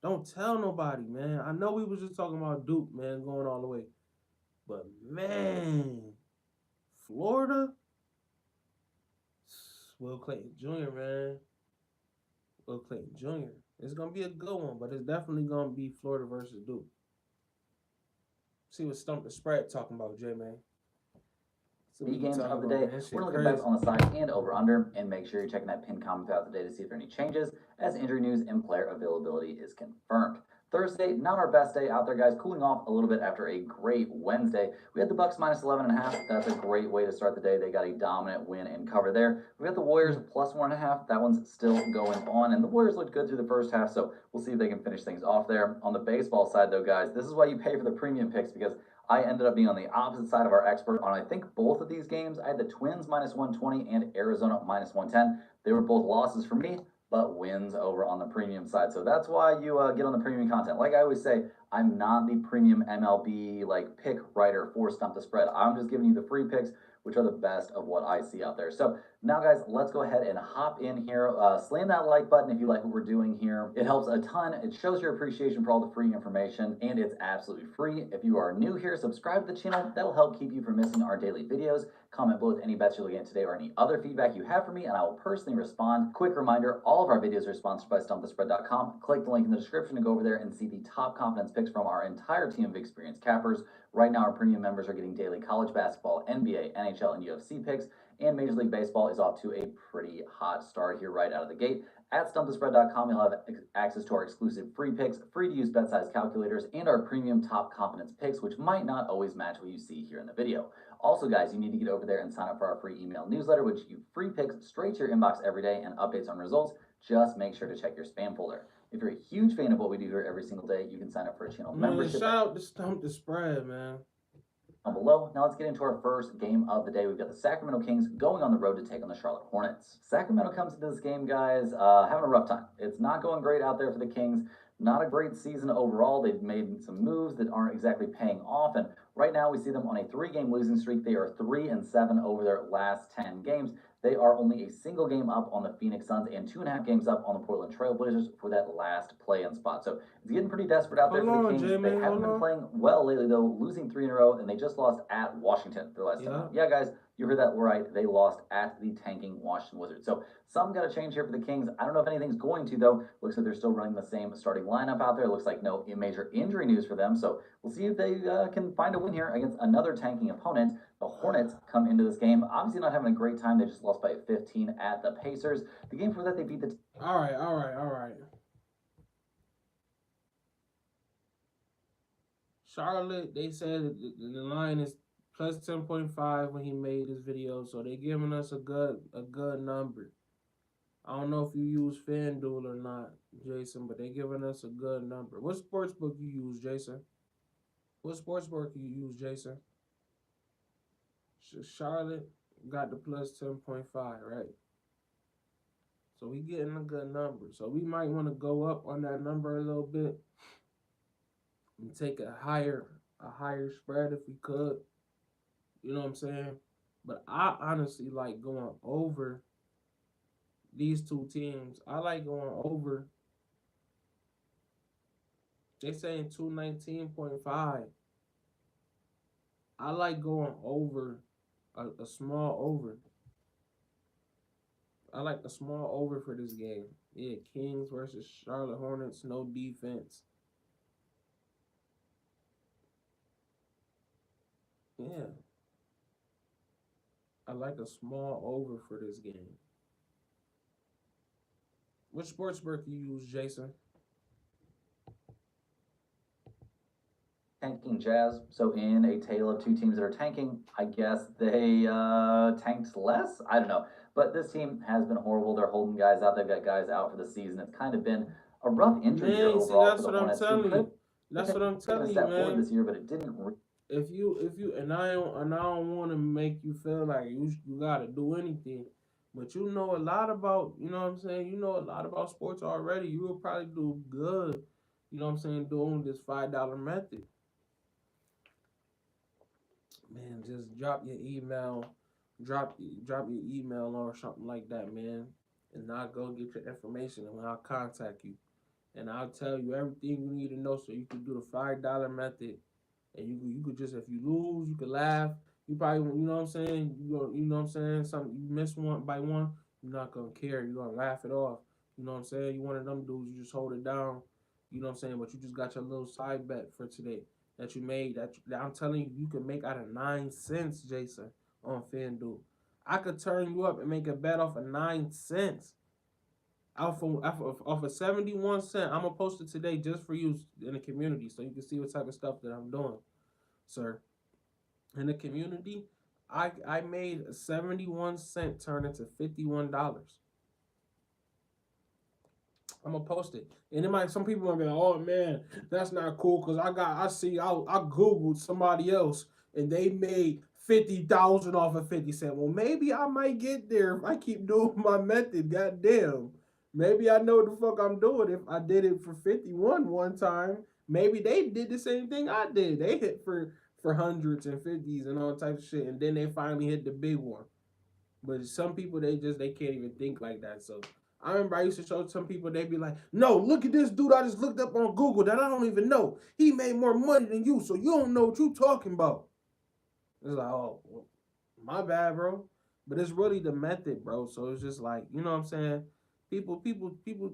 don't tell nobody, man. I know we was just talking about Duke, man, going all the way. But, man, Florida, Will Clayton Jr., man. Will Clayton Jr. It's going to be a good one, but it's definitely going to be Florida versus Duke. See what Stump the Spread talking about, J-Man. B games of the day. We're looking bets on the side and over under, and make sure you're checking that pinned comment throughout the day to see if there are any changes as injury news and player availability is confirmed. Thursday, not our best day out there, guys. Cooling off a little bit after a great Wednesday. We had the Bucks minus 11.5. That's a great way to start the day. They got a dominant win and cover there. We got the Warriors plus 1.5. That one's still going on, and the Warriors looked good through the first half, so we'll see if they can finish things off there. On the baseball side, though, guys, this is why you pay for the premium picks, because I ended up being on the opposite side of our expert on, I think, both of these games. I had the Twins minus 120 and Arizona minus 110. They were both losses for me, but wins over on the premium side. So that's why you get on the premium content. Like I always say, I'm not the premium MLB pick writer for Stump the Spread. I'm just giving you the free picks, which are the best of what I see out there. So now, guys, let's go ahead and hop in here. Slam that like button if you like what we're doing here. It helps a ton. It shows your appreciation for all the free information, and it's absolutely free. If you are new here, subscribe to the channel. That'll help keep you from missing our daily videos. Comment below with any bets you're looking at today or any other feedback you have for me, and I will personally respond. Quick reminder, all of our videos are sponsored by StumpTheSpread.com. Click the link in the description to go over there and see the top confidence picks from our entire team of experienced cappers. Right now, our premium members are getting daily college basketball, NBA, NHL, and UFC picks, and Major League Baseball is off to a pretty hot start here right out of the gate. At StumpTheSpread.com, you'll have access to our exclusive free picks, free to use bet size calculators, and our premium top confidence picks, which might not always match what you see here in the video. Also, guys, you need to get over there and sign up for our free email newsletter, which you free picks straight to your inbox every day and updates on results. Just make sure to check your spam folder. If you're a huge fan of what we do here every single day, you can sign up for a channel membership. Shout out to Stump the Spread, man. Down below. Now let's get into our first game of the day. We've got the Sacramento Kings going on the road to take on the Charlotte Hornets. Sacramento comes into this game, guys, having a rough time. It's not going great out there for the Kings. Not a great season overall. They've made some moves that aren't exactly paying off, and right now we see them on a 3-game losing streak. They are 3-7 over their last 10 games. They are only a single game up on the Phoenix Suns and 2.5 games up on the Portland Trail Blazers for that last play-in spot. So it's getting pretty desperate out there for the Kings. They haven't been playing well lately, though, losing 3 in a row, and they just lost at Washington their last time. Yeah, guys, you heard that right. They lost at the tanking Washington Wizards. So something got to change here for the Kings. I don't know if anything's going to, though. Looks like they're still running the same starting lineup out there. Looks like no major injury news for them. So we'll see if they can find a win here against another tanking opponent. The Hornets come into this game obviously not having a great time. They just lost by 15 at the Pacers. The game before that, they beat the... All right. Charlotte, they said the line is plus 10.5 when he made this video, so they're giving us a good number. I don't know if you use FanDuel or not, Jason, but they're giving us a good number. What sportsbook you use, Jason? Charlotte got the plus 10.5, right? So we getting a good number. So we might want to go up on that number a little bit and take a higher spread if we could. You know what I'm saying? But I honestly like going over these two teams. I like going over. They saying 219.5. I like going over a small over. I like a small over for this game. Yeah, Kings versus Charlotte Hornets, no defense. Yeah. I like a small over for this game. Which sportsbook you use, Jason? Tanking Jazz. So in a tale of two teams that are tanking, I guess they tanked less? I don't know. But this team has been horrible. They're holding guys out. They've got guys out for the season. It's kind of been a rough injury year overall for the Hornets. That's what I'm telling you, man. This year, but it didn't. If you and I don't want to make you feel like you gotta do anything, but you know a lot about, you know what I'm saying? You know a lot about sports already. You will probably do good, you know what I'm saying, doing this $5 method. Man, just drop your email or something like that, man, and I'll go get your information and I'll contact you, and I'll tell you everything you need to know so you can do the $5 method, and you could just, if you lose, you could laugh. You probably, you know what I'm saying, you know what I'm saying, something you miss one by one, you're not gonna care. You're gonna laugh it off. You know what I'm saying? You one of them dudes, you just hold it down. You know what I'm saying? But you just got your little side bet for today that you made, that I'm telling you, you can make out of 9 cents, Jason. on FanDuel. I could turn you up and make a bet off of 9 cents. Off of 71 cents. I'm gonna post it today just for you in the community so you can see what type of stuff that I'm doing, sir. In the community, I made a 71 cent turn into $51. I'm gonna post it, and it might some people might be like, "Oh man, that's not cool," because I googled somebody else and they made 50,000 off of 50 cent. Well, maybe I might get there if I keep doing my method. Goddamn, maybe I know what the fuck I'm doing. If I did it for 51 one time, maybe they did the same thing I did. They hit for hundreds and fifties and all types of shit, and then they finally hit the big one. But some people they can't even think like that. So I remember I used to show some people, they'd be like, "No, look at this dude I just looked up on Google that I don't even know. He made more money than you, so you don't know what you talking about." It's like, oh, well, my bad, bro. But it's really the method, bro. So it's just like, you know what I'm saying? People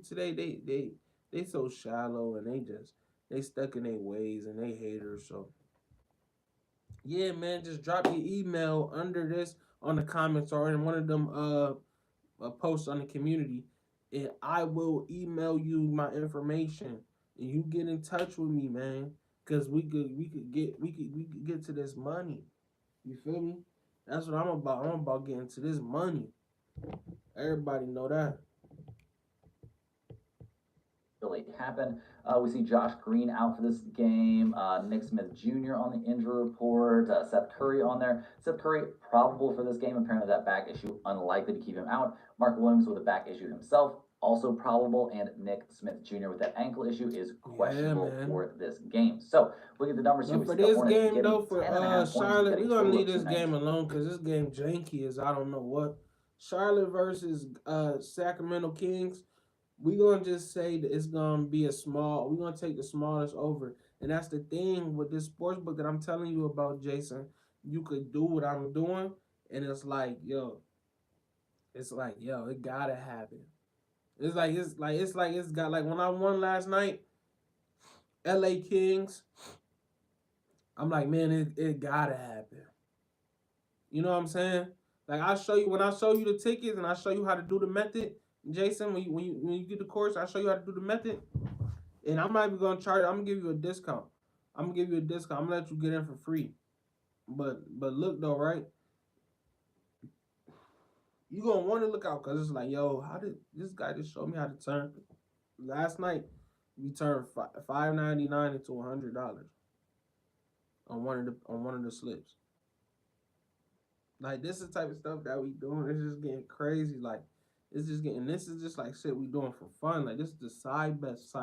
today, they so shallow and they stuck in their ways and they haters. So yeah, man, just drop your email under this on the comments or in one of them posts on the community, and I will email you my information, and you get in touch with me, man, because we could get to this money. You feel me? That's what I'm about. I'm about getting to this money. Everybody know that. Really happen. We see Josh Green out for this game. Nick Smith Jr. on the injury report. Seth Curry on there. Seth Curry probable for this game. Apparently that back issue unlikely to keep him out. Mark Williams with a back issue himself also probable, and Nick Smith Jr. with that ankle issue is questionable for this game. So look at the numbers here. But for this game though, for Charlotte, we're gonna leave this game alone because this game janky is I don't know what. Charlotte versus Sacramento Kings. We're gonna just say that it's gonna be we're gonna take the smallest over. And that's the thing with this sports book that I'm telling you about, Jason. You could do what I'm doing, and it's like, yo, it gotta happen. It's got like when I won last night, LA Kings, I'm like, man, it gotta happen. You know what I'm saying? Like when I show you the tickets and I show you how to do the method, Jason, when you get the course, I show you how to do the method. And I'm not even gonna charge. I'm gonna give you a discount. I'm gonna let you get in for free. But look though, right? You gonna want to look out because it's like, yo, how did this guy just show me how to turn? Last night we turned $5.99 into $100 on one of the slips. Like this is the type of stuff that we doing. It's just getting crazy. Like this is just like shit we doing for fun. Like this is the side bets.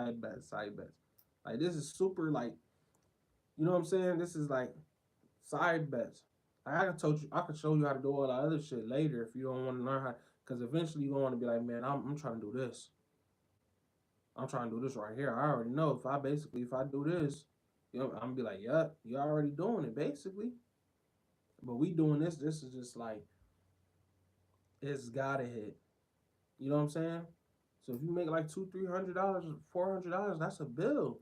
Like this is super like, you know what I'm saying? This is like side bets. Like I could show you how to do all that other shit later if you don't want to learn how. Because eventually you're gonna want to be like, man, I'm trying to do this. I'm trying to do this right here. I already know if I do this, you know, I'm gonna be like, yeah, you're already doing it basically. But we doing this. This is just like, it's gotta hit. You know what I'm saying? So if you make like $200-$300, $400, that's a bill.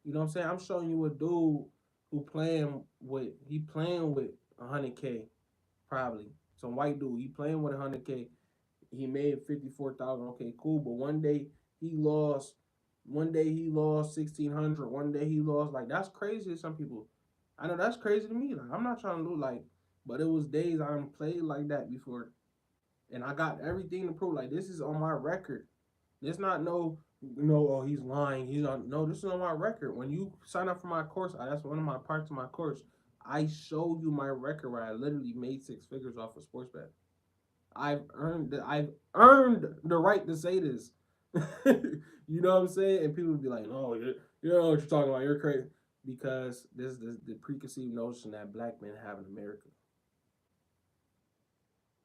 You know what I'm saying? I'm showing you a dude who playing with 100K probably. Some white dude. He playing with 100K. He made 54,000. Okay, cool. But one day he lost 1,600. One day he lost, like, that's crazy to some people. I know that's crazy to me. Like, I'm not trying to do like, but it was days I done played like that before. And I got everything to prove. Like, this is on my record. It's not oh, he's lying. He's not. No, this is on my record. When you sign up for my course, that's one of my parts of my course. I show you my record where I literally made 6 figures off of sports bet. I've earned the right to say this. You know what I'm saying? And people would be like, "No, you know what you're talking about. You're crazy." Because this is the preconceived notion that black men have in America.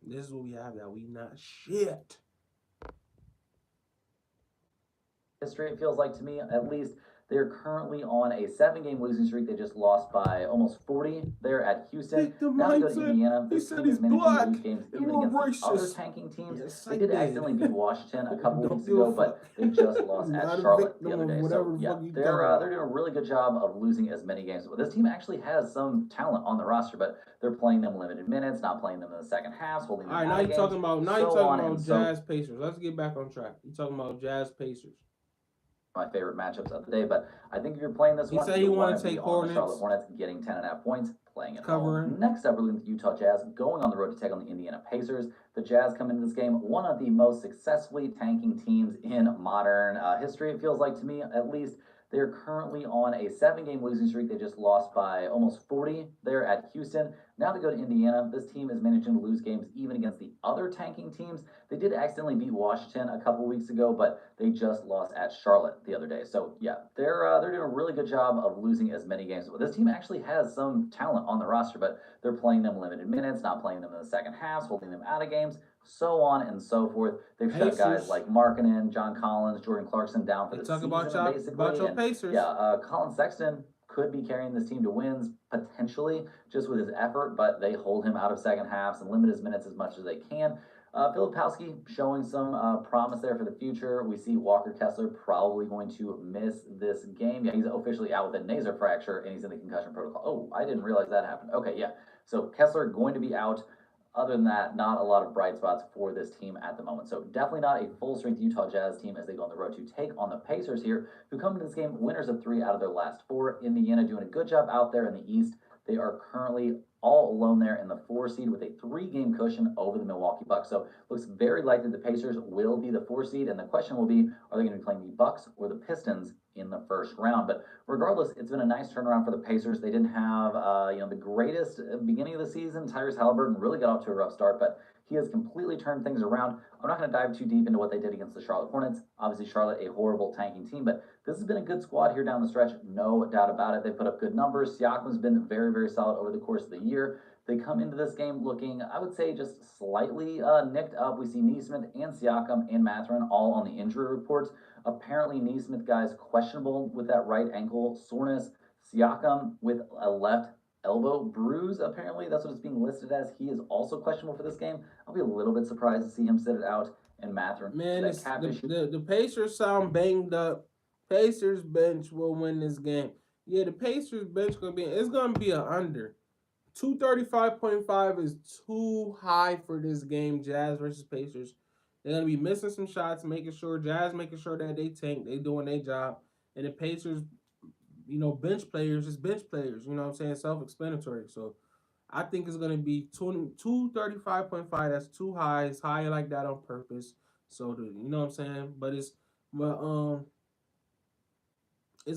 This is what we have, that we not shit. History, it feels like to me, at least. They're currently on a 7-game losing streak. They just lost by almost 40 there at Houston. Now they go to Indiana. He This said team he's is managing to black lose games and even we're against the other racist. tanking teams. Yes, They I did did. accidentally beat Washington a couple Don't weeks give a ago, but fuck. they just lost I'm at not a Charlotte the victim other of day. whatever So the yeah, fuck you they're talking about. doing a really good job of losing as many games. This team actually has some talent on the roster, but they're playing them limited minutes, not playing them in the second half, holding them All right, out now of you games, talking about so on and so. Jazz Pacers. Let's get back on track. You talking about Jazz Pacers? My favorite matchups of the day, but I think if you're playing this He one, said he you wanna want to be take on the Charlotte Hornets. Hornets, getting 10.5 points, playing at Covering. home. Next up, we're looking at the Utah Jazz going on the road to take on the Indiana Pacers. The Jazz come into this game one of the most successfully tanking teams in modern history, it feels like to me, at least. They're currently on a 7-game losing streak. They just lost by almost 40 there at Houston. Now they go to Indiana. This team is managing to lose games even against the other tanking teams. They did accidentally beat Washington a couple weeks ago, but they just lost at Charlotte the other day. So yeah, they're doing a really good job of losing as many games. This team actually has some talent on the roster, but they're playing them limited minutes, not playing them in the second half, holding them out of games, so on and so forth. They've shut guys like Markkanen, John Collins, Jordan Clarkson down for the season, basically. About your Pacers. Yeah, Colin Sexton could be carrying this team to wins potentially just with his effort, but they hold him out of second halves and limit his minutes as much as they can. Filipowski showing some promise there for the future. We see Walker Kessler probably going to miss this game. Yeah, he's officially out with a nasal fracture and he's in the concussion protocol. Oh, I didn't realize that happened. Okay, yeah. So Kessler going to be out. Other than that, not a lot of bright spots for this team at the moment. So definitely not a full-strength Utah Jazz team as they go on the road to take on the Pacers here, who come into this game winners of 3 out of their last 4. Indiana doing a good job out there in the East. They are currently all alone there in the 4 seed with a 3-game cushion over the Milwaukee Bucks. So looks very likely the Pacers will be the 4 seed, and the question will be, are they going to be playing the Bucks or the Pistons in the first round? But regardless, it's been a nice turnaround for the Pacers. They didn't have the greatest beginning of the season. Tyrese Halliburton really got off to a rough start, but he has completely turned things around. I'm not going to dive too deep into what they did against the Charlotte Hornets. Obviously, Charlotte, a horrible tanking team, but this has been a good squad here down the stretch, no doubt about it. They put up good numbers. Siakam's been very, very solid over the course of the year. They come into this game looking, I would say, just slightly nicked up. We see Neesmith and Siakam and Mathurin all on the injury reports. Apparently, Neesmith, guys, questionable with that right ankle soreness. Siakam with a left elbow bruise, apparently. That's what it's being listed as. He is also questionable for this game. I'll be a little bit surprised to see him sit it out. And Mathurin, man, the Pacers sound banged up. Pacers bench will win this game. Yeah, the Pacers bench it's gonna be an under. 235.5 is too high for this game. Jazz versus Pacers. They're gonna be missing some shots, making sure that they tank, they doing their job, and the Pacers, bench players is bench players. You know what I'm saying? Self-explanatory. So I think it's gonna be 235.5. That's too high. It's higher like that on purpose. So you know what I'm saying? But it's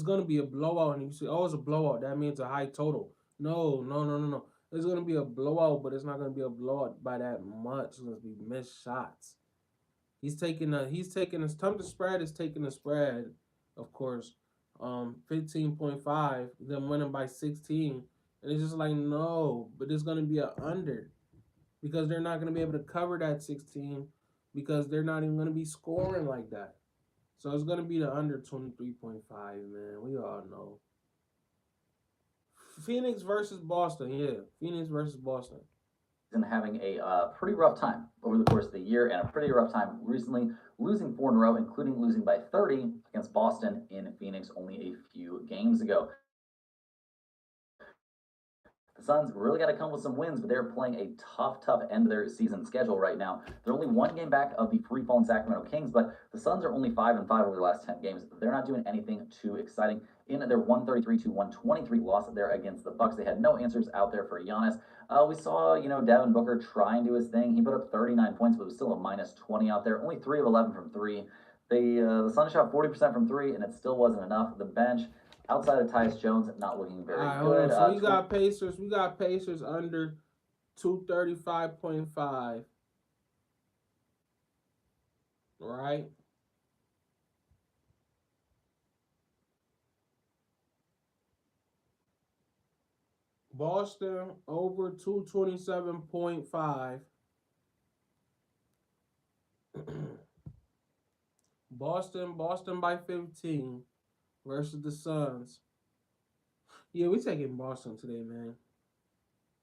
gonna be a blowout, and you say, oh, it's a blowout. That means a high total. No. It's gonna be a blowout, but it's not gonna be a blowout by that much. It's gonna be missed shots. He's taking his time to spread is taking the spread, of course. 15.5, them winning by 16. And it's just like, no, but it's gonna be an under. Because they're not gonna be able to cover that 16 because they're not even gonna be scoring like that. So it's gonna be the under 23.5, man. We all know. Phoenix versus Boston, yeah. Phoenix versus Boston. And having a pretty rough time over the course of the year and a pretty rough time recently, losing 4 in a row, including losing by 30 against Boston in Phoenix only a few games ago. The Suns really got to come with some wins, but they're playing a tough end of their season schedule right now. They're only 1 game back of the free-falling Sacramento Kings, but the Suns are only 5-5 over their last 10 games. They're not doing anything too exciting. In their 133-123 loss there against the Bucks, they had no answers out there for Giannis. We saw, Devin Booker try and do his thing. He put up 39 points, but it was still a -20 out there. Only 3 of 11 from 3. The Suns shot 40% from 3, and it still wasn't enough. The bench, outside of Tyus Jones, not looking very good. So we got Pacers. We got Pacers under 235.5. Right? Boston over 227.5. Boston by 15. versus the Suns. Yeah, we taking Boston today, man.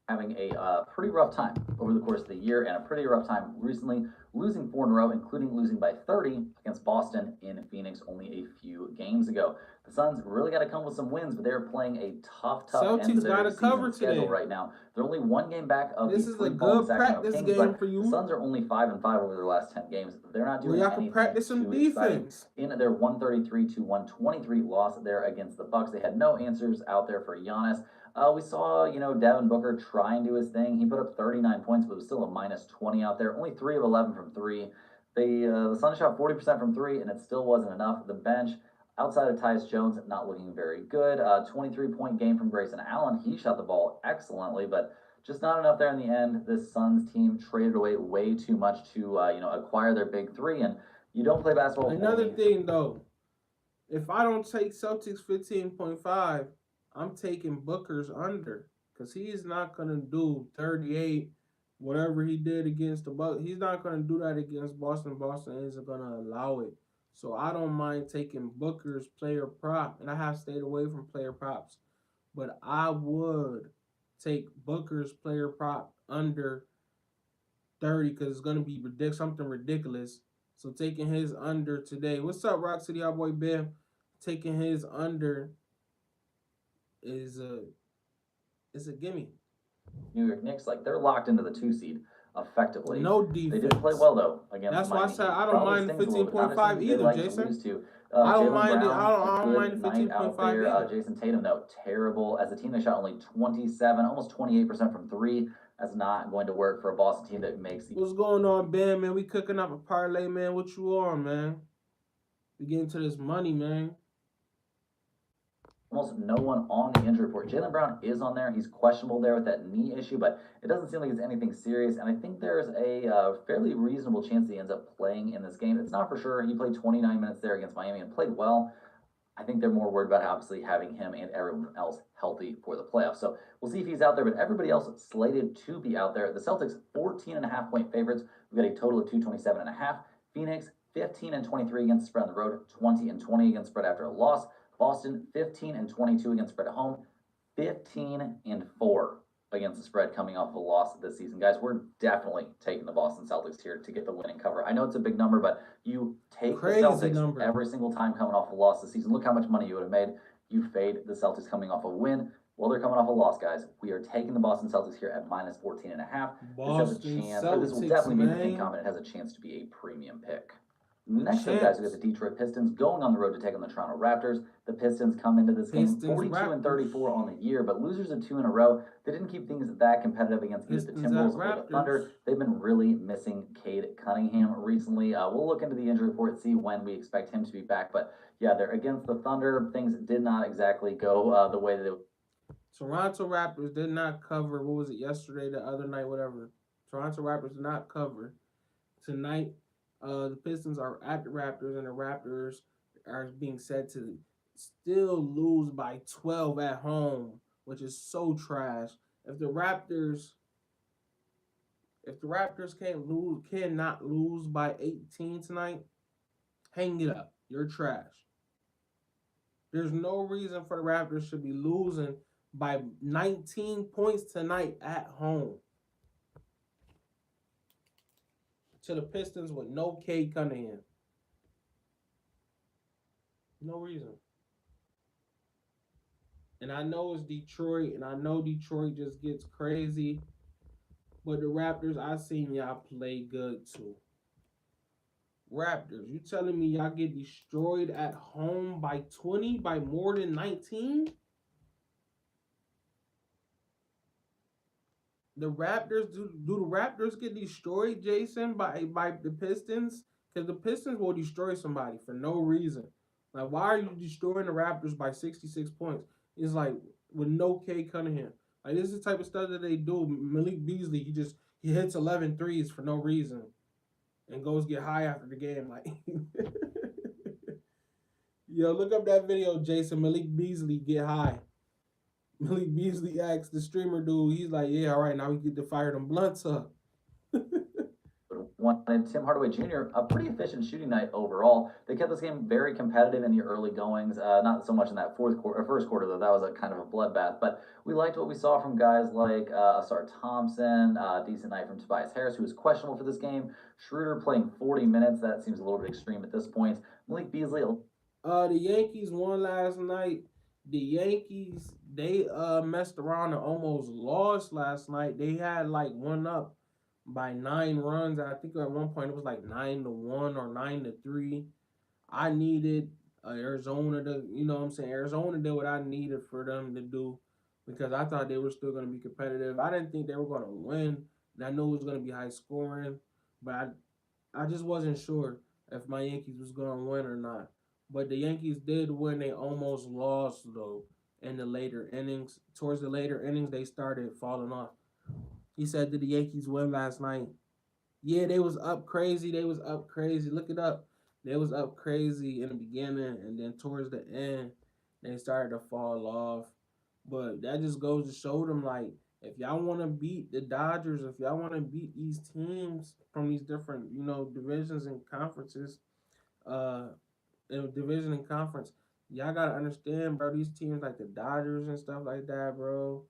Having a pretty rough time over the course of the year and a pretty rough time recently, losing 4 in a row, including losing by 30 against Boston in Phoenix only a few games ago. The Suns really got to come with some wins, but they're playing a tough end of their season schedule right now. They're only 1 game back of this the is a free-falling good Sacramento practice Kings, game but for you. the Suns are only 5-5 over their last 10 games. They're not doing y'all anything can practice some too exciting. defense. In their 133-123 loss there against the Bucks, they had no answers out there for Giannis. We saw, Devin Booker try and do his thing. He put up 39 points, but it was still a minus 20 out there. Only 3 of 11 from 3. The Suns shot 40% from 3, and it still wasn't enough. The bench, outside of Tyus Jones, not looking very good. 23-point game from Grayson Allen. He shot the ball excellently, but just not enough there in the end. This Suns team traded away way too much to, acquire their big 3, and you don't play basketball. Another thing, though, if I don't take Celtics 15.5, I'm taking Booker's under, because he's not going to do 38, whatever he did against the Bucks. He's not going to do that against Boston. Boston isn't going to allow it. So I don't mind taking Booker's player prop, and I have stayed away from player props. But I would take Booker's player prop under 30, because it's going to be something ridiculous. So taking his under today. What's up, Rock City? Our boy Ben. Taking his under is a gimme. New York Knicks, they're locked into the 2 seed effectively. No defense. They didn't play well though against. That's why I said I don't mind the 15.5 either, Jason. I don't mind it. I don't mind the 15.5 either. Jason Tatum, though, terrible. As a team, they shot only 27, almost 28% from 3. That's not going to work for a Boston team that makes. What's going on, Ben? Man, we cooking up a parlay, man. What you on, man? We getting to this money, man. Almost no one on the injury report. Jaylen Brown is on there. He's questionable there with that knee issue, but it doesn't seem like it's anything serious. And I think there's a fairly reasonable chance that he ends up playing in this game. It's not for sure. He played 29 minutes there against Miami and played well. I think they're more worried about obviously having him and everyone else healthy for the playoffs. So we'll see if he's out there, but everybody else slated to be out there. The Celtics, 14.5-point favorites. We've got a total of 227.5. Phoenix, 15-23 against the spread on the road, 20-20 against spread after a loss. Boston, 15-22 against spread at home, 15-4 against the spread coming off of a loss this season. Guys, we're definitely taking the Boston Celtics here to get the winning cover. I know it's a big number, but you take the Celtics every single time coming off a loss this season. Look how much money you would have made. You fade the Celtics coming off a win. Well, they're coming off a loss, guys. We are taking the Boston Celtics here at minus 14.5. This will definitely be the pin comment. It has a chance to be a premium pick. Next up, guys, we got the Detroit Pistons going on the road to take on the Toronto Raptors. The Pistons come into this game 42-34 on the year, but losers of 2 in a row. They didn't keep things that competitive against either the Timberwolves or the Thunder. They've been really missing Cade Cunningham recently. We'll look into the injury report, see when we expect him to be back. But yeah, they're against the Thunder. Things did not exactly go the way that they. Toronto Raptors did not cover. What was it, yesterday, the other night, whatever. Toronto Raptors did not cover tonight. The Pistons are at the Raptors, and the Raptors are being said to still lose by 12 at home, which is so trash. If the Raptors cannot lose by 18 tonight, hang it up. You're trash. There's no reason for the Raptors to be losing by 19 points tonight at home to the Pistons with no Cade Cunningham. No reason. And I know it's Detroit, and I know Detroit just gets crazy, but the Raptors, I seen y'all play good too. Raptors, you telling me y'all get destroyed at home by 20, by more than 19? The Raptors, do the Raptors get destroyed, Jason, by the Pistons? Because the Pistons will destroy somebody for no reason. Like, why are you destroying the Raptors by 66 points? It's like, with no Cade Cunningham. Like, this is the type of stuff that they do. Malik Beasley, he hits 11 threes for no reason and goes get high after the game. Like, yo, look up that video, Jason. Malik Beasley get high. Malik Beasley asked the streamer dude, he's like, yeah, all right, now we get to fire them blunts up. One wanted. Tim Hardaway Jr., a pretty efficient shooting night overall. They kept this game very competitive in the early goings. Not so much in that first quarter, though. That was a kind of a bloodbath. But we liked what we saw from guys like Asar Thompson, decent night from Tobias Harris, who was questionable for this game. Schroeder playing 40 minutes. That seems a little bit extreme at this point. Malik Beasley. The Yankees won last night. The Yankees, they messed around and almost lost last night. They had like one up by 9 runs. I think at one point it was like 9-1 or 9-3. I needed Arizona to, you know what I'm saying? Arizona did what I needed for them to do because I thought they were still going to be competitive. I didn't think they were going to win. And I knew it was going to be high scoring, but I just wasn't sure if my Yankees was going to win or not. But the Yankees did win. They almost lost, though, in the later innings. Towards the later innings, they started falling off. He said, did the Yankees win last night? Yeah, they was up crazy. Look it up. They was up crazy in the beginning, and then towards the end, they started to fall off. But that just goes to show them, like, if y'all want to beat the Dodgers, if y'all want to beat these teams from these different, divisions and conferences, division and conference, y'all gotta understand, bro. These teams like the Dodgers and stuff like that, bro.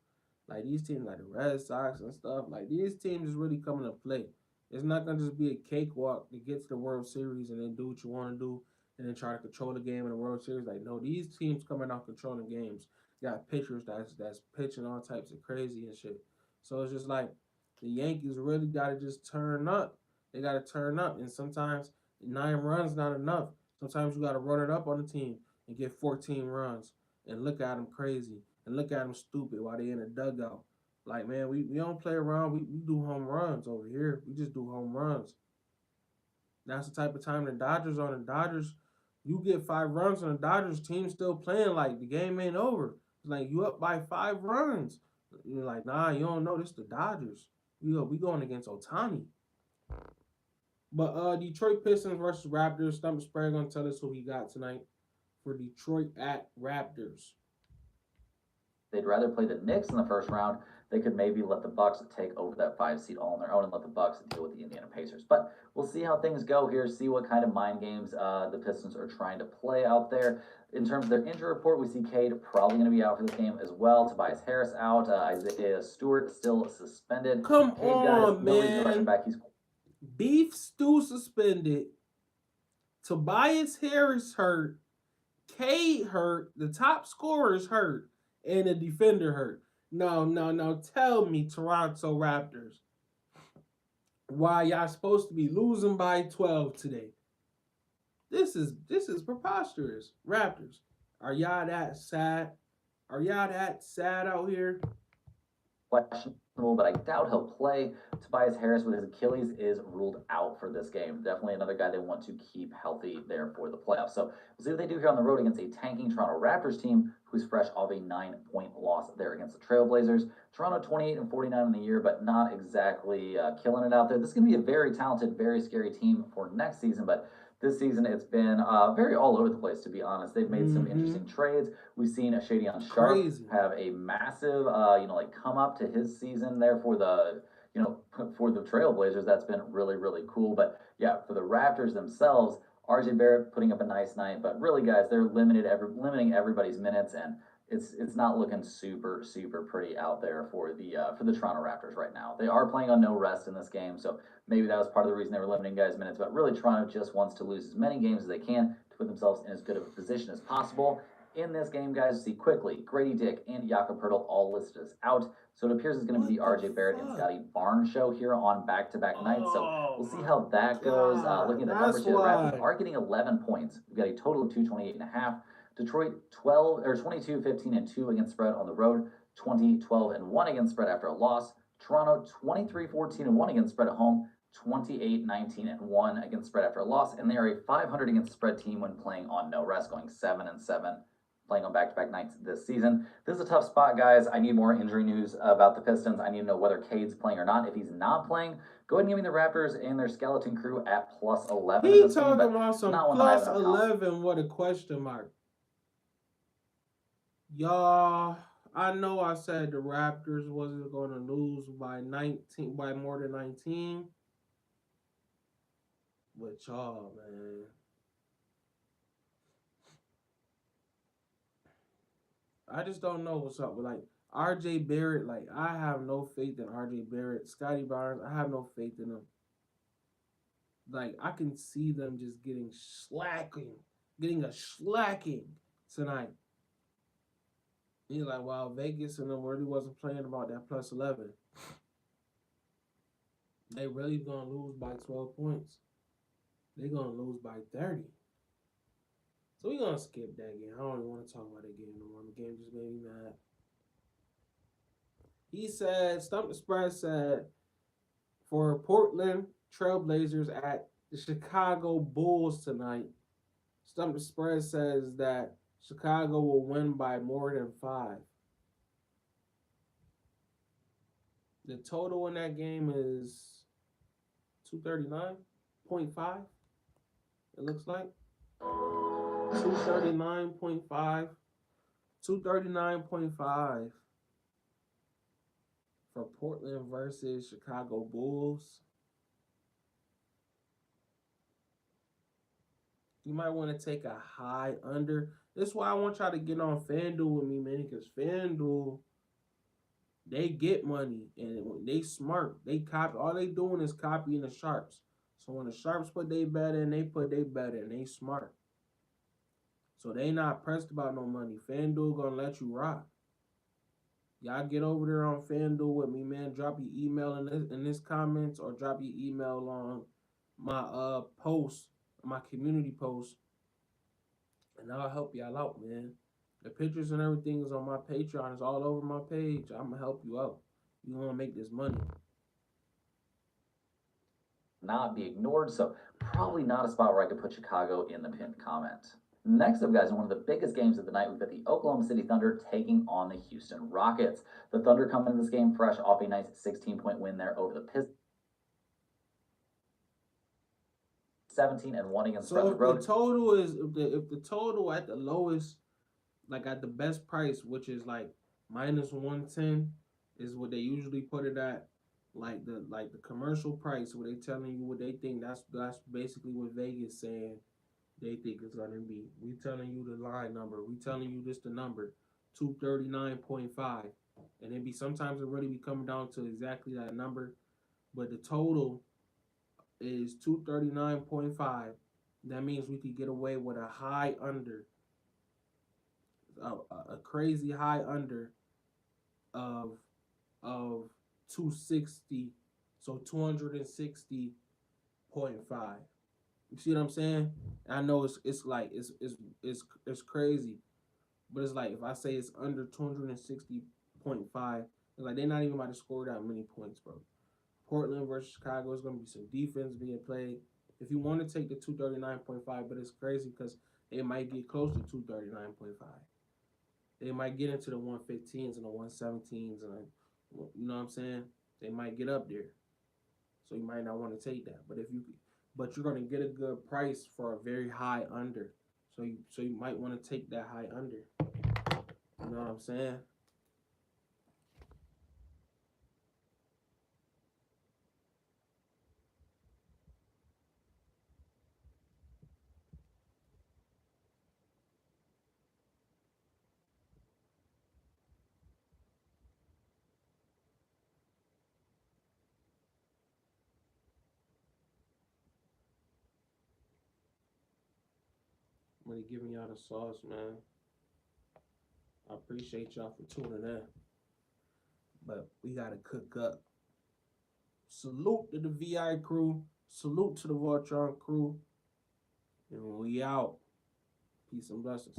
Like these teams like the Red Sox and stuff. Like these teams is really coming to play. It's not gonna just be a cakewalk to get to the World Series and then do what you want to do and then try to control the game in the World Series. Like no, these teams coming out controlling games. Got pitchers that's pitching all types of crazy and shit. So it's just like the Yankees really gotta just turn up. They gotta turn up, and sometimes 9 runs not enough. Sometimes you got to run it up on the team and get 14 runs and look at them crazy and look at them stupid while they in a dugout. Like, man, we don't play around. We do home runs over here. We just do home runs. That's the type of time the Dodgers on. The Dodgers, you get 5 runs on the Dodgers team still playing like the game ain't over. It's like you up by 5 runs. You're like, nah, you don't know. This the Dodgers. We going against Ohtani. But Detroit Pistons versus Raptors. Stump Sprayer gonna tell us who he got tonight for Detroit at Raptors. They'd rather play the Knicks in the first round. They could maybe let the Bucks take over that 5 seed all on their own and let the Bucks deal with the Indiana Pacers. But we'll see how things go here. See what kind of mind games the Pistons are trying to play out there. In terms of their injury report, we see Cade probably going to be out for this game as well. Tobias Harris out. Isaiah Stewart still suspended. Come Cade, on, guys, man. No reason to rush him back. He's Beef Stew suspended. Tobias Harris hurt. Cade hurt. The top scorer is hurt. And the defender hurt. No. Tell me, Toronto Raptors, why y'all supposed to be losing by 12 today? This is preposterous. Raptors, are y'all that sad? Are y'all that sad out here? Questionable, but I doubt he'll play. Tobias Harris with his Achilles is ruled out for this game. Definitely another guy they want to keep healthy there for the playoffs. So we'll see what they do here on the road against a tanking Toronto Raptors team who's fresh off a 9-point loss there against the Trailblazers. Toronto 28-49 in the year, but not exactly killing it out there. This is going to be a very talented, very scary team for next season, but this season, it's been very all over the place, to be honest. They've made some interesting trades. We've seen Shadion Sharp have a massive, come up to his season there for the, for the Trailblazers. That's been really, really cool. But yeah, for the Raptors themselves, RJ Barrett putting up a nice night. But really, guys, they're limiting everybody's minutes, and it's not looking super, super pretty out there for the Toronto Raptors right now. They are playing on no rest in this game, so maybe that was part of the reason they were limiting guys' minutes. But really, Toronto just wants to lose as many games as they can to put themselves in as good of a position as possible. In this game, guys, see quickly, Grady Dick and Jakob Poeltl all listed as out. So it appears it's going to be the RJ Barrett and Scotty Barnes show here on back-to-back nights. So we'll see how that goes. Looking at the numbers here, the Raptors are getting 11 points. We've got a total of 228.5. Detroit 22-15-2 against spread on the road, 20-12-1 against spread after a loss. Toronto 23-14-1 against spread at home, 28-19-1 against spread after a loss, and they are a 500 against spread team when playing on no rest, going 7-7, playing on back-to-back nights this season. This is a tough spot, guys. I need more injury news about the Pistons. I need to know whether Cade's playing or not. If he's not playing, go ahead and give me the Raptors and their skeleton crew at +11. He talking about some +11 with a question mark. Y'all, I know I said the Raptors wasn't going to lose by more than 19. with y'all, man. I just don't know what's up with like RJ Barrett. Like I have no faith in RJ Barrett. Scotty Barnes, I have no faith in them. Like I can see them just getting a slacking tonight. And you're like, wow, Vegas and them really wasn't playing about that plus 11. They really gonna lose by 12 points. They gonna lose by 30. So we gonna skip that game. I don't even want to talk about that game no more. The game just made me mad. He said, Stump the Spread said, for Portland Trailblazers at the Chicago Bulls tonight, Stump the Spread says that Chicago will win by more than 5. The total in that game is 239.5. It looks like 239.5. 239.5 for Portland versus Chicago Bulls. You might want to take a high under. This is why I want y'all to get on FanDuel with me, man, because FanDuel, they get money, and when they smart. They copy. All they doing is copying the sharps. So when the sharps put they bet in, they put they bet in. They smart. So they not pressed about no money. FanDuel gonna let you rock. Y'all get over there on FanDuel with me, man. Drop your email in this comments, or drop your email on my post, my community post, and I'll help y'all out, man. The pictures and everything is on my Patreon. It's all over my page. I'm gonna help you out. You wanna make this money. Not be ignored, so probably not a spot where I could put Chicago in the pinned comment. Next up, guys, in one of the biggest games of the night, we've got the Oklahoma City Thunder taking on the Houston Rockets. The Thunder coming into this game fresh off a nice 16-point win there over the Pistons. 17-1 against So the road. The total is if the total at the lowest, like at the best price, which is like minus 110, is what they usually put it at. Like the commercial price, where they telling you what they think. That's basically what Vegas saying they think it's gonna be. We telling you the line number. We telling you this the number, 239.5, and it be sometimes it really be coming down to exactly that number, but the total is 239.5. That means we could get away with a high under, a crazy high under of 260, so 260.5. You see what I'm saying? I know it's crazy, but it's like if I say it's under 260.5, it's like they're not even about to score that many points, bro. Portland versus Chicago is gonna be some defense being played. If you want to take the 239.5, but it's crazy because they might get close to 239.5. They might get into the 115s and the 117s, and you know what I'm saying? They might get up there. So you might not want to take that. But you're gonna get a good price for a very high under. So you might want to take that high under. You know what I'm saying? I'm really giving y'all the sauce, man. I appreciate y'all for tuning in. But we gotta cook up. Salute to the VI crew. Salute to the Voltron crew. And we out. Peace and blessings.